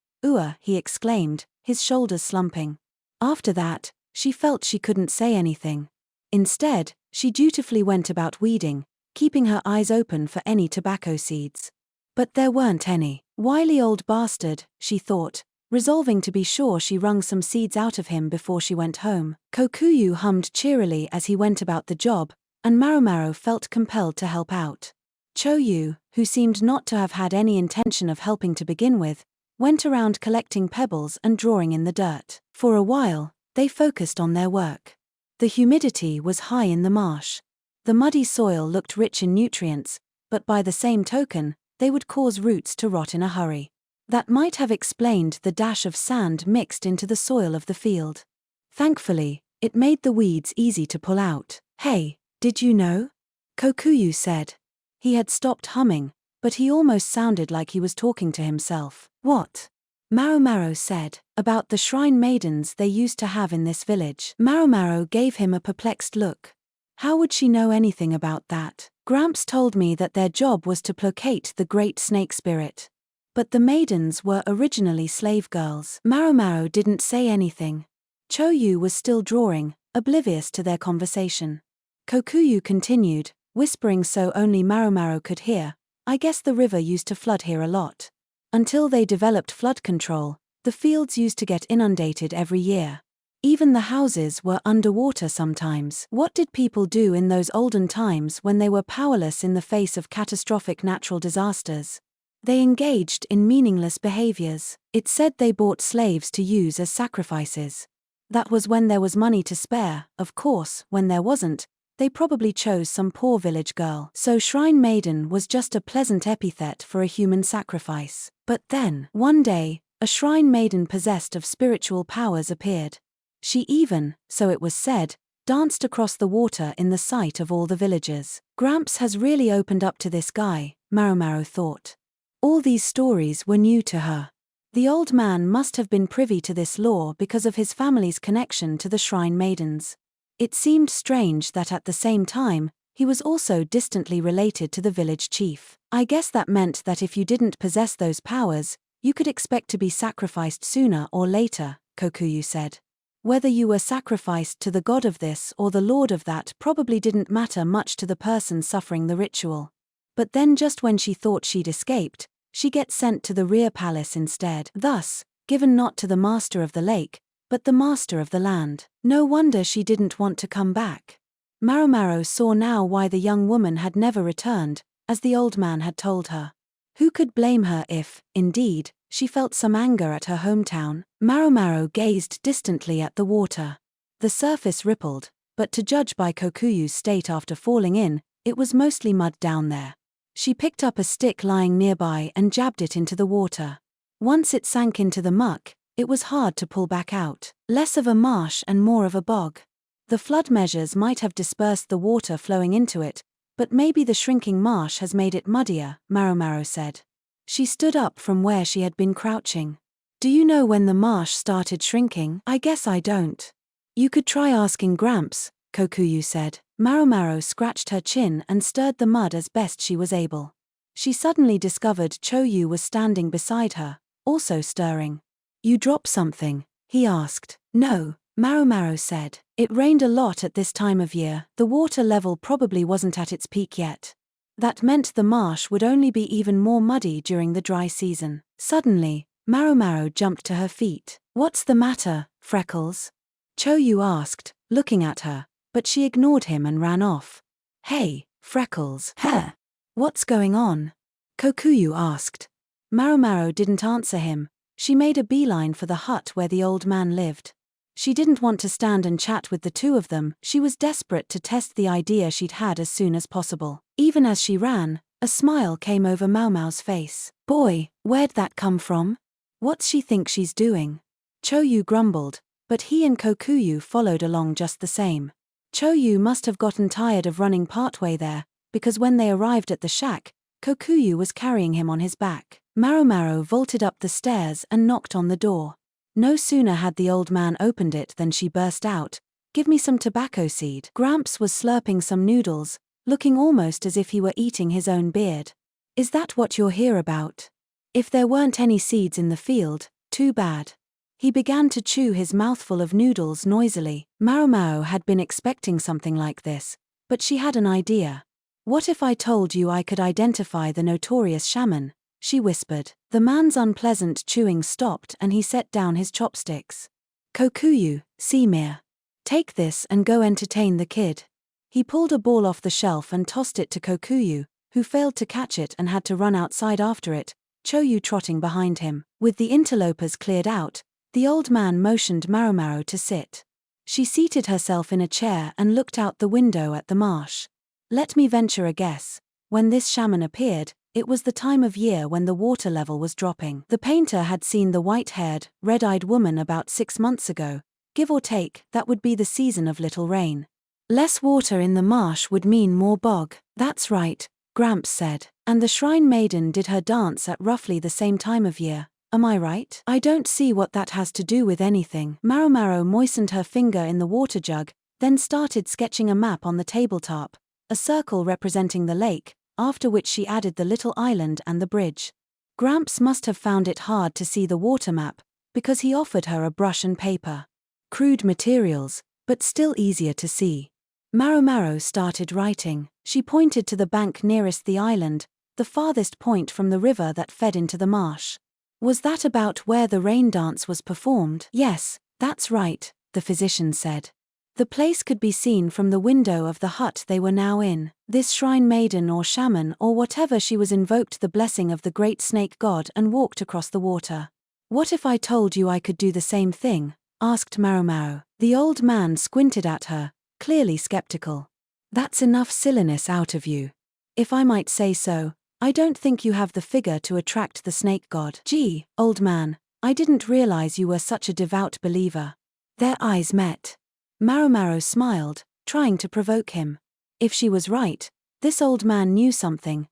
He exclaimed, his shoulders slumping. After that, she felt she couldn't say anything. Instead, she dutifully went about weeding, keeping her eyes open for any tobacco seeds. But there weren't any. Wily old bastard, she thought, resolving to be sure she wrung some seeds out of him before she went home. Kokuyu hummed cheerily as he went about the job, and Maomao felt compelled to help out. Choyu, who seemed not to have had any intention of helping to begin with, went around collecting pebbles and drawing in the dirt. For a while, they focused on their work. The humidity was high in the marsh. The muddy soil looked rich in nutrients, but by the same token, they would cause roots to rot in a hurry. That might have explained the dash of sand mixed into the soil of the field. Thankfully, it made the weeds easy to pull out. Hey, did you know? Kokuyu said. He had stopped humming, but he almost sounded like he was talking to himself. What? Maomao said. About the shrine maidens they used to have in this village. Maomao gave him a perplexed look. How would she know anything about that? Gramps told me that their job was to placate the great snake spirit. But the maidens were originally slave girls. Maomao didn't say anything. Choyu was still drawing, oblivious to their conversation. Kokuyu continued, whispering so only Maomao could hear. I guess the river used to flood here a lot. Until they developed flood control, the fields used to get inundated every year. Even the houses were underwater sometimes. What did people do in those olden times when they were powerless in the face of catastrophic natural disasters? They engaged in meaningless behaviors. It said they bought slaves to use as sacrifices. That was when there was money to spare. Of course, when there wasn't, they probably chose some poor village girl. So shrine maiden was just a pleasant epithet for a human sacrifice. But then, one day, a shrine maiden possessed of spiritual powers appeared. She even, so it was said, danced across the water in the sight of all the villagers. Gramps has really opened up to this guy, Maomao thought. All these stories were new to her. The old man must have been privy to this lore because of his family's connection to the shrine maidens. It seemed strange that at the same time, he was also distantly related to the village chief. I guess that meant that if you didn't possess those powers, you could expect to be sacrificed sooner or later, Kokuyu said. Whether you were sacrificed to the god of this or the lord of that probably didn't matter much to the person suffering the ritual. But then just when she thought she'd escaped, she gets sent to the rear palace instead. Thus, given not to the master of the lake, but the master of the land. No wonder she didn't want to come back. Maomao saw now why the young woman had never returned, as the old man had told her. Who could blame her if, indeed, she felt some anger at her hometown? Maomao gazed distantly at the water. The surface rippled, but to judge by Kokuyu's state after falling in, it was mostly mud down there. She picked up a stick lying nearby and jabbed it into the water. Once it sank into the muck, it was hard to pull back out. Less of a marsh and more of a bog. The flood measures might have dispersed the water flowing into it, but maybe the shrinking marsh has made it muddier, Maomao said. She stood up from where she had been crouching. Do you know when the marsh started shrinking? I guess I don't. You could try asking Gramps, Kokuyu said. Maomao scratched her chin and stirred the mud as best she was able. She suddenly discovered Choyu was standing beside her, also stirring. You drop something? He asked. No, Maomao said. It rained a lot at this time of year. The water level probably wasn't at its peak yet. That meant the marsh would only be even more muddy during the dry season. Suddenly, Maomao jumped to her feet. "What's the matter, Freckles?" Choyu asked, looking at her, but she ignored him and ran off. "Hey, Freckles. Huh? What's going on?" Kokuyu asked. Maomao didn't answer him. She made a beeline for the hut where the old man lived. She didn't want to stand and chat with the two of them. She was desperate to test the idea she'd had as soon as possible. Even as she ran, a smile came over Maomao's face. "Boy, where'd that come from? What's she think she's doing?" Choyu grumbled, but he and Kokuyu followed along just the same. Choyu must have gotten tired of running partway there, because when they arrived at the shack, Kokuyu was carrying him on his back. Maomao vaulted up the stairs and knocked on the door. No sooner had the old man opened it than she burst out, "Give me some tobacco seed." Gramps was slurping some noodles, looking almost as if he were eating his own beard. "Is that what you're here about? If there weren't any seeds in the field, too bad." He began to chew his mouthful of noodles noisily. Maomao had been expecting something like this, but she had an idea. "What if I told you I could identify the notorious shaman?" she whispered. The man's unpleasant chewing stopped and he set down his chopsticks. "Kokuyu, Semir. Take this and go entertain the kid." He pulled a ball off the shelf and tossed it to Kokuyu, who failed to catch it and had to run outside after it, Choyu trotting behind him. With the interlopers cleared out, the old man motioned Maomao to sit. She seated herself in a chair and looked out the window at the marsh. "Let me venture a guess. When this shaman appeared, it was the time of year when the water level was dropping. The painter had seen the white-haired, red-eyed woman about 6 months ago. Give or take, that would be the season of little rain. Less water in the marsh would mean more bog." "That's right," Gramps said. "And the shrine maiden did her dance at roughly the same time of year. Am I right?" "I don't see what that has to do with anything." Maomao moistened her finger in the water jug, then started sketching a map on the tabletop, a circle representing the lake, after which she added the little island and the bridge. Gramps must have found it hard to see the water map, because he offered her a brush and paper. Crude materials, but still easier to see. Maomao started writing. She pointed to the bank nearest the island, the farthest point from the river that fed into the marsh. "Was that about where the rain dance was performed?" "Yes, that's right," the physician said. The place could be seen from the window of the hut they were now in. This shrine maiden or shaman or whatever she was invoked the blessing of the great snake god and walked across the water. "What if I told you I could do the same thing?" asked Maomao. The old man squinted at her, clearly skeptical. "That's enough silliness out of you. If I might say so, I don't think you have the figure to attract the snake god." "Gee, old man, I didn't realize you were such a devout believer." Their eyes met. Maomao smiled, trying to provoke him. If she was right, this old man knew something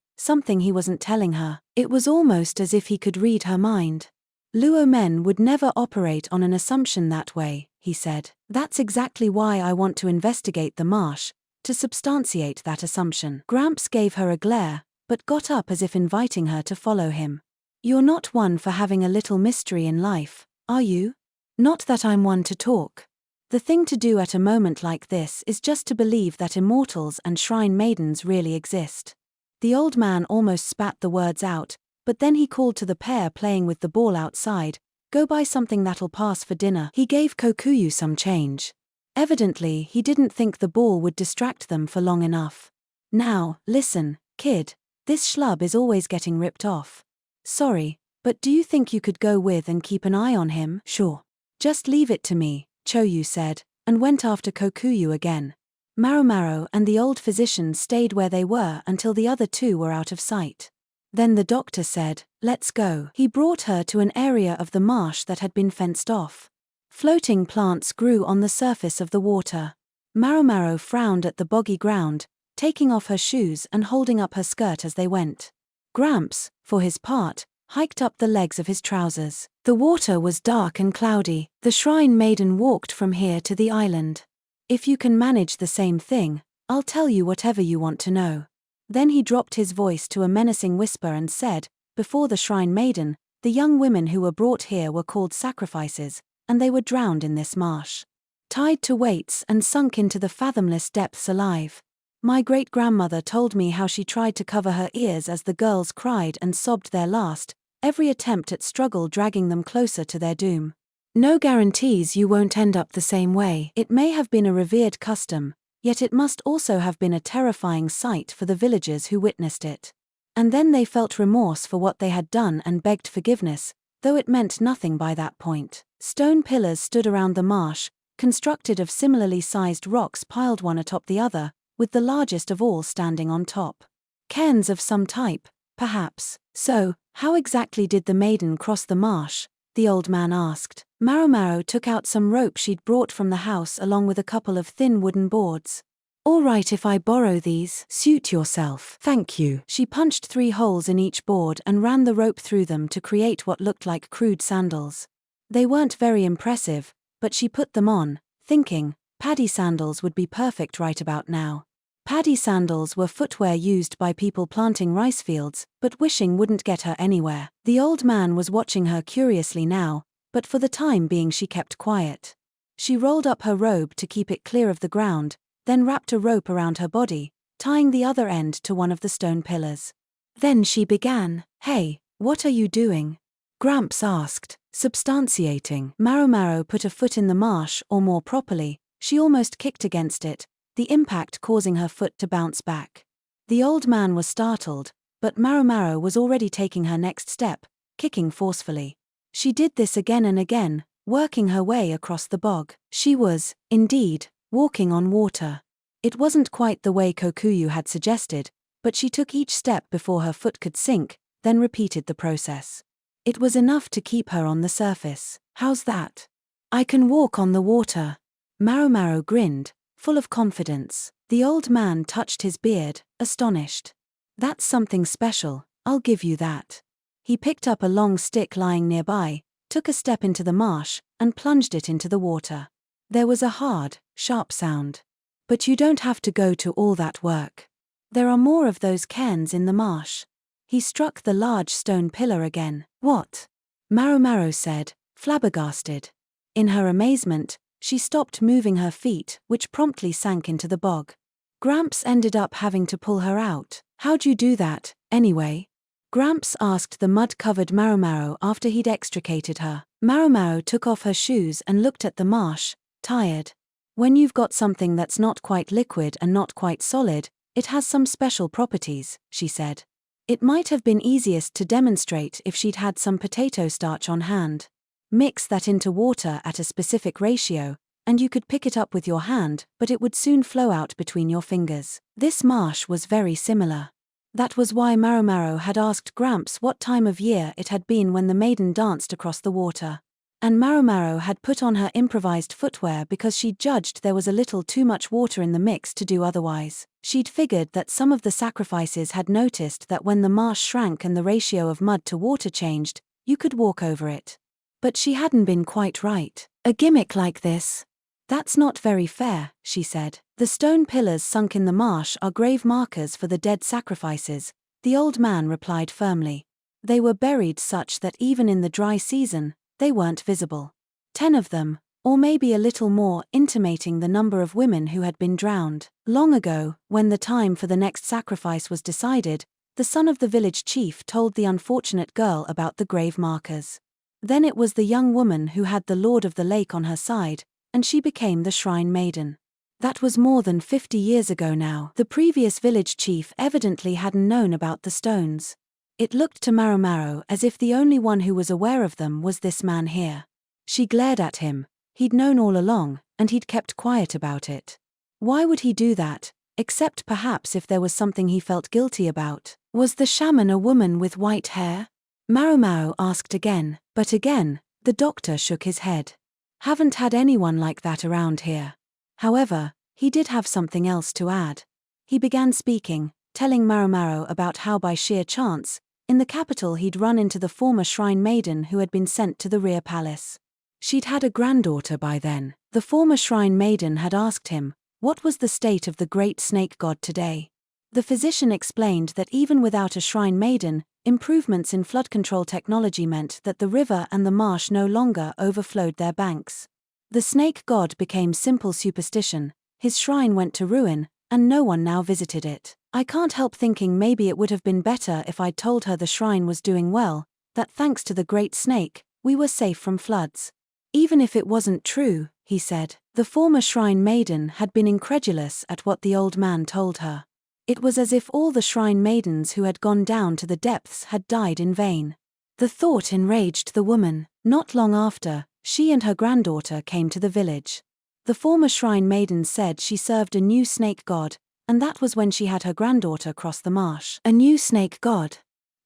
he wasn't telling her. It was almost as if he could read her mind. "Luo men would never operate on an assumption that way," he said. "That's exactly why I want to investigate the marsh, to substantiate that assumption." Gramps gave her a glare, but got up as if inviting her to follow him. "You're not one for having a little mystery in life, are you?" "Not that I'm one to talk. The thing to do at a moment like this is just to believe that immortals and shrine maidens really exist." The old man almost spat the words out, but then he called to the pair playing with the ball outside, "Go buy something that'll pass for dinner." He gave Kokuyu some change. Evidently, he didn't think the ball would distract them for long enough. "Now, listen, kid, this schlub is always getting ripped off. Sorry, but do you think you could go with and keep an eye on him?" "Sure. Just leave it to me," Choyu said, and went after Kokuyu again. Maomao and the old physician stayed where they were until the other two were out of sight. Then the doctor said, "Let's go." He brought her to an area of the marsh that had been fenced off. Floating plants grew on the surface of the water. Maomao frowned at the boggy ground, taking off her shoes and holding up her skirt as they went. Gramps, for his part, hiked up the legs of his trousers. The water was dark and cloudy. "The shrine maiden walked from here to the island. If you can manage the same thing, I'll tell you whatever you want to know." Then he dropped his voice to a menacing whisper and said, "Before the shrine maiden, the young women who were brought here were called sacrifices, and they were drowned in this marsh. Tied to weights and sunk into the fathomless depths alive. My great-grandmother told me how she tried to cover her ears as the girls cried and sobbed their last, every attempt at struggle dragging them closer to their doom. No guarantees you won't end up the same way. It may have been a revered custom, yet it must also have been a terrifying sight for the villagers who witnessed it. And then they felt remorse for what they had done and begged forgiveness, though it meant nothing by that point. Stone pillars stood around the marsh, constructed of similarly sized rocks piled one atop the other, with the largest of all standing on top. Cairns of some type, perhaps. So, how exactly did the maiden cross the marsh? The old man asked. Maomao took out some rope she'd brought from the house along with a couple of thin wooden boards. All right if I borrow these. Suit yourself. Thank you. She punched 3 holes in each board and ran the rope through them to create what looked like crude sandals. They weren't very impressive, but she put them on, thinking, paddy sandals would be perfect right about now. Paddy sandals were footwear used by people planting rice fields, but wishing wouldn't get her anywhere. The old man was watching her curiously now, but for the time being she kept quiet. She rolled up her robe to keep it clear of the ground, then wrapped a rope around her body, tying the other end to one of the stone pillars. Then she began. Hey, what are you doing? Gramps asked. Substantiating. Maomao put a foot in the marsh, or more properly, she almost kicked against it, the impact causing her foot to bounce back. The old man was startled, but Maomao was already taking her next step, kicking forcefully. She did this again and again, working her way across the bog. She was, indeed, walking on water. It wasn't quite the way Kokuyu had suggested, but she took each step before her foot could sink, then repeated the process. It was enough to keep her on the surface. How's that? I can walk on the water. Maomao grinned, full of confidence. The old man touched his beard, astonished. That's something special, I'll give you that. He picked up a long stick lying nearby, took a step into the marsh, and plunged it into the water. There was a hard, sharp sound. But you don't have to go to all that work. There are more of those cairns in the marsh. He struck the large stone pillar again. What? Maomao said, flabbergasted. In her amazement, she stopped moving her feet, which promptly sank into the bog. Gramps ended up having to pull her out. How'd you do that, anyway? Gramps asked the mud-covered Maomao after he'd extricated her. Maomao took off her shoes and looked at the marsh, tired. When you've got something that's not quite liquid and not quite solid, it has some special properties, she said. It might have been easiest to demonstrate if she'd had some potato starch on hand. Mix that into water at a specific ratio, and you could pick it up with your hand, but it would soon flow out between your fingers. This marsh was very similar. That was why Maomao had asked Gramps what time of year it had been when the maiden danced across the water. And Maomao had put on her improvised footwear because she'd judged there was a little too much water in the mix to do otherwise. She'd figured that some of the sacrifices had noticed that when the marsh shrank and the ratio of mud to water changed, you could walk over it. But she hadn't been quite right. A gimmick like this? That's not very fair, she said. The stone pillars sunk in the marsh are grave markers for the dead sacrifices, the old man replied firmly. They were buried such that even in the dry season, they weren't visible. 10 of them, or maybe a little more, intimating the number of women who had been drowned. Long ago, when the time for the next sacrifice was decided, the son of the village chief told the unfortunate girl about the grave markers. Then it was the young woman who had the lord of the lake on her side, and she became the shrine maiden. That was more than 50 years ago now. The previous village chief evidently hadn't known about the stones. It looked to Maomao as if the only one who was aware of them was this man here. She glared at him. He'd known all along, and he'd kept quiet about it. Why would he do that, except perhaps if there was something he felt guilty about? Was the shaman a woman with white hair? Maomao asked again, but again, the doctor shook his head. Haven't had anyone like that around here. However, he did have something else to add. He began speaking, telling Maomao about how by sheer chance, in the capital he'd run into the former shrine maiden who had been sent to the rear palace. She'd had a granddaughter by then. The former shrine maiden had asked him, what was the state of the great snake god today? The physician explained that even without a shrine maiden, improvements in flood control technology meant that the river and the marsh no longer overflowed their banks. The snake god became simple superstition, his shrine went to ruin, and no one now visited it. I can't help thinking maybe it would have been better if I'd told her the shrine was doing well, that thanks to the great snake, we were safe from floods. Even if it wasn't true, he said. The former shrine maiden had been incredulous at what the old man told her. It was as if all the shrine maidens who had gone down to the depths had died in vain. The thought enraged the woman. Not long after, she and her granddaughter came to the village. The former shrine maiden said she served a new snake god, and that was when she had her granddaughter cross the marsh. A new snake god.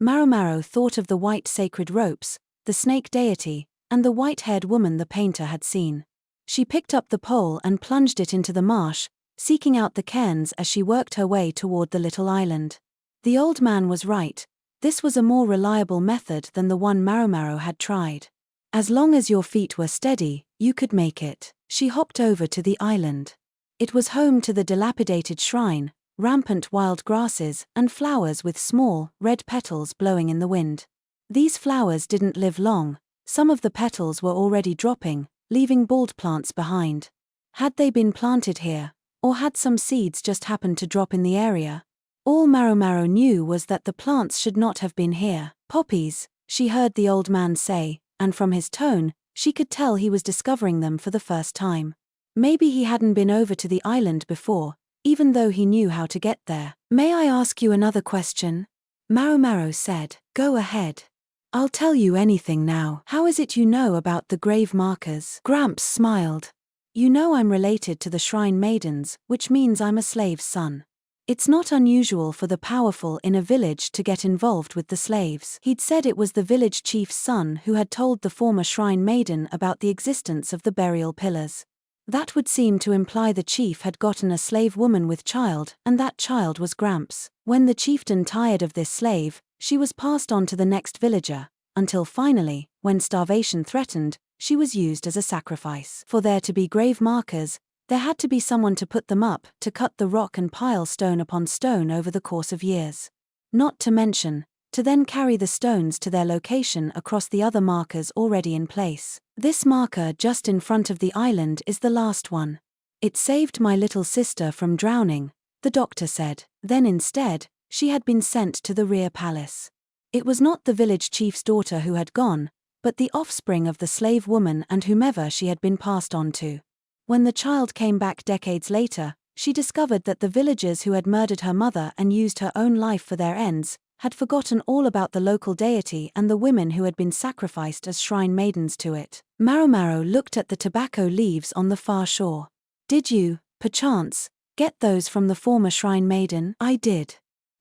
Maomao thought of the white sacred ropes, the snake deity, and the white-haired woman the painter had seen. She picked up the pole and plunged it into the marsh, seeking out the cairns as she worked her way toward the little island. The old man was right. This was a more reliable method than the one Maomao had tried. As long as your feet were steady, you could make it. She hopped over to the island. It was home to the dilapidated shrine, rampant wild grasses, and flowers with small, red petals blowing in the wind. These flowers didn't live long. Some of the petals were already dropping, leaving bald plants behind. Had they been planted here, or had some seeds just happened to drop in the area? All Maomao knew was that the plants should not have been here. Poppies, she heard the old man say, and from his tone, she could tell he was discovering them for the first time. Maybe he hadn't been over to the island before, even though he knew how to get there. May I ask you another question? Maomao said. Go ahead. I'll tell you anything now. How is it you know about the grave markers? Gramps smiled. You know I'm related to the shrine maidens, which means I'm a slave's son. It's not unusual for the powerful in a village to get involved with the slaves. He'd said it was the village chief's son who had told the former shrine maiden about the existence of the burial pillars. That would seem to imply the chief had gotten a slave woman with child, and that child was Gramps. When the chieftain tired of this slave, she was passed on to the next villager, until finally, when starvation threatened, she was used as a sacrifice. For there to be grave markers, there had to be someone to put them up, to cut the rock and pile stone upon stone over the course of years. Not to mention, to then carry the stones to their location across the other markers already in place. This marker just in front of the island is the last one. It saved my little sister from drowning, the doctor said. Then instead, she had been sent to the rear palace. It was not the village chief's daughter who had gone, but the offspring of the slave woman and whomever she had been passed on to. When the child came back decades later, she discovered that the villagers who had murdered her mother and used her own life for their ends had forgotten all about the local deity and the women who had been sacrificed as shrine maidens to it. Maomao looked at the tobacco leaves on the far shore. Did you, perchance, get those from the former shrine maiden? I did.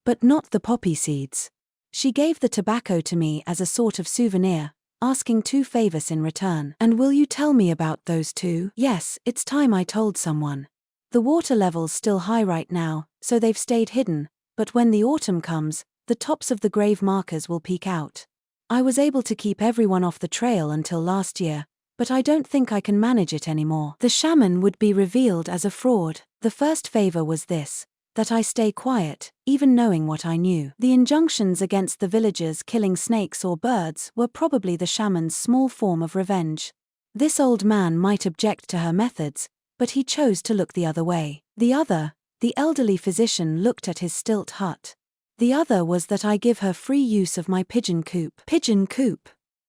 But not the poppy seeds. She gave the tobacco to me as a sort of souvenir, asking 2 favors in return. And will you tell me about those 2? Yes, it's time I told someone. The water level's still high right now, so they've stayed hidden, but when the autumn comes, the tops of the grave markers will peek out. I was able to keep everyone off the trail until last year, but I don't think I can manage it anymore. The shaman would be revealed as a fraud. The first favor was this, that I stay quiet, even knowing what I knew. The injunctions against the villagers killing snakes or birds were probably the shaman's small form of revenge. This old man might object to her methods, but he chose to look the other way. The elderly physician looked at his stilt hut. The other was that I give her free use of my pigeon coop. Pigeon coop?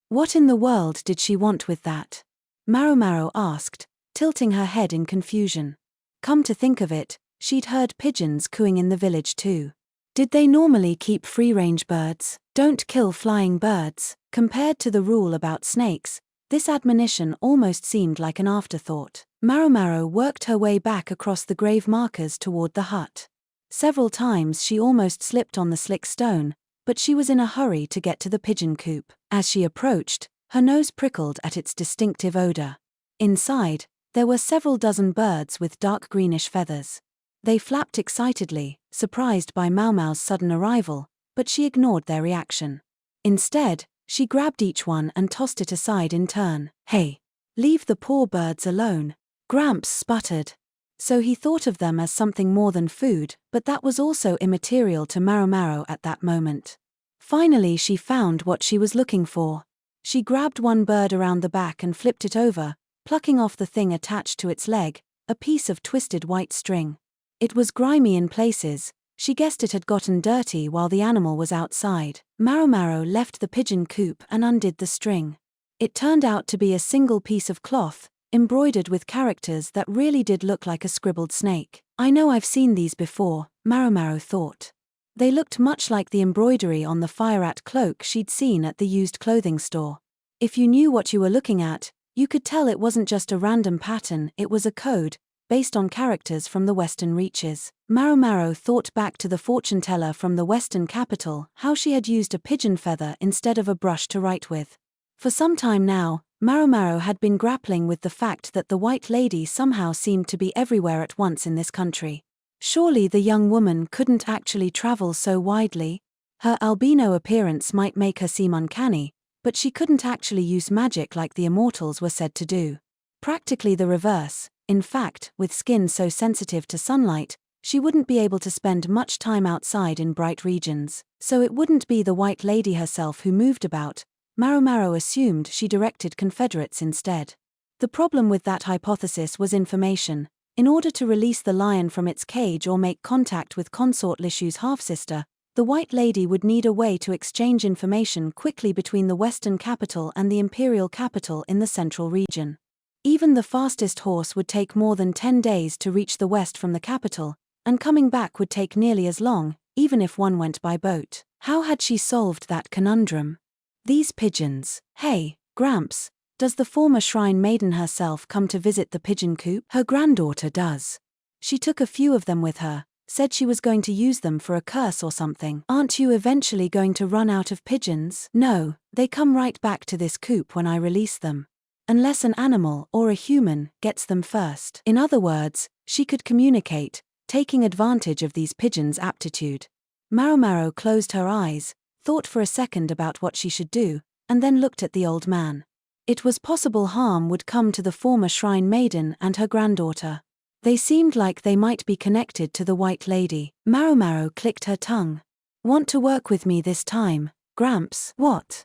What in the world did she want with that? Maomao asked, tilting her head in confusion. Come to think of it, she'd heard pigeons cooing in the village too. Did they normally keep free-range birds? Don't kill flying birds. Compared to the rule about snakes, this admonition almost seemed like an afterthought. Maomao worked her way back across the grave markers toward the hut. Several times she almost slipped on the slick stone, but she was in a hurry to get to the pigeon coop. As she approached, her nose prickled at its distinctive odor. Inside, there were several dozen birds with dark greenish feathers. They flapped excitedly, surprised by Maomao's sudden arrival, but she ignored their reaction. Instead, she grabbed each one and tossed it aside in turn. Hey! Leave the poor birds alone. Gramps sputtered. So he thought of them as something more than food, but that was also immaterial to Maomao at that moment. Finally she found what she was looking for. She grabbed one bird around the back and flipped it over, plucking off the thing attached to its leg, a piece of twisted white string. It was grimy in places. She guessed it had gotten dirty while the animal was outside. Maomao left the pigeon coop and undid the string. It turned out to be a single piece of cloth, embroidered with characters that really did look like a scribbled snake. I know I've seen these before, Maomao thought. They looked much like the embroidery on the fire rat cloak she'd seen at the used clothing store. If you knew what you were looking at, you could tell it wasn't just a random pattern, it was a code, based on characters from the Western reaches. Maomao thought back to the fortune teller from the Western capital, how she had used a pigeon feather instead of a brush to write with. For some time now, Maomao had been grappling with the fact that the White Lady somehow seemed to be everywhere at once in this country. Surely the young woman couldn't actually travel so widely. Her albino appearance might make her seem uncanny, but she couldn't actually use magic like the immortals were said to do. Practically the reverse. In fact, with skin so sensitive to sunlight, she wouldn't be able to spend much time outside in bright regions. So it wouldn't be the White Lady herself who moved about. Maomao assumed she directed confederates instead. The problem with that hypothesis was information. In order to release the lion from its cage or make contact with consort Lishu's half-sister, the White Lady would need a way to exchange information quickly between the Western capital and the imperial capital in the central region. Even the fastest horse would take more than 10 days to reach the west from the capital, and coming back would take nearly as long, even if one went by boat. How had she solved that conundrum? These pigeons. Hey, Gramps, does the former shrine maiden herself come to visit the pigeon coop? Her granddaughter does. She took a few of them with her, said she was going to use them for a curse or something. Aren't you eventually going to run out of pigeons? No, they come right back to this coop when I release them. Unless an animal, or a human, gets them first. In other words, she could communicate, taking advantage of these pigeons' aptitude. Maomao closed her eyes, thought for a second about what she should do, and then looked at the old man. It was possible harm would come to the former shrine maiden and her granddaughter. They seemed like they might be connected to the White Lady. Maomao clicked her tongue. Want to work with me this time, Gramps? What?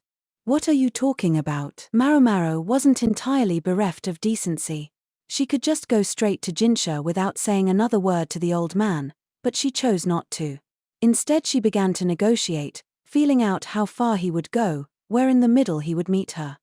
What are you talking about? Maomao wasn't entirely bereft of decency. She could just go straight to Jinshi without saying another word to the old man, but she chose not to. Instead she began to negotiate, feeling out how far he would go, where in the middle he would meet her.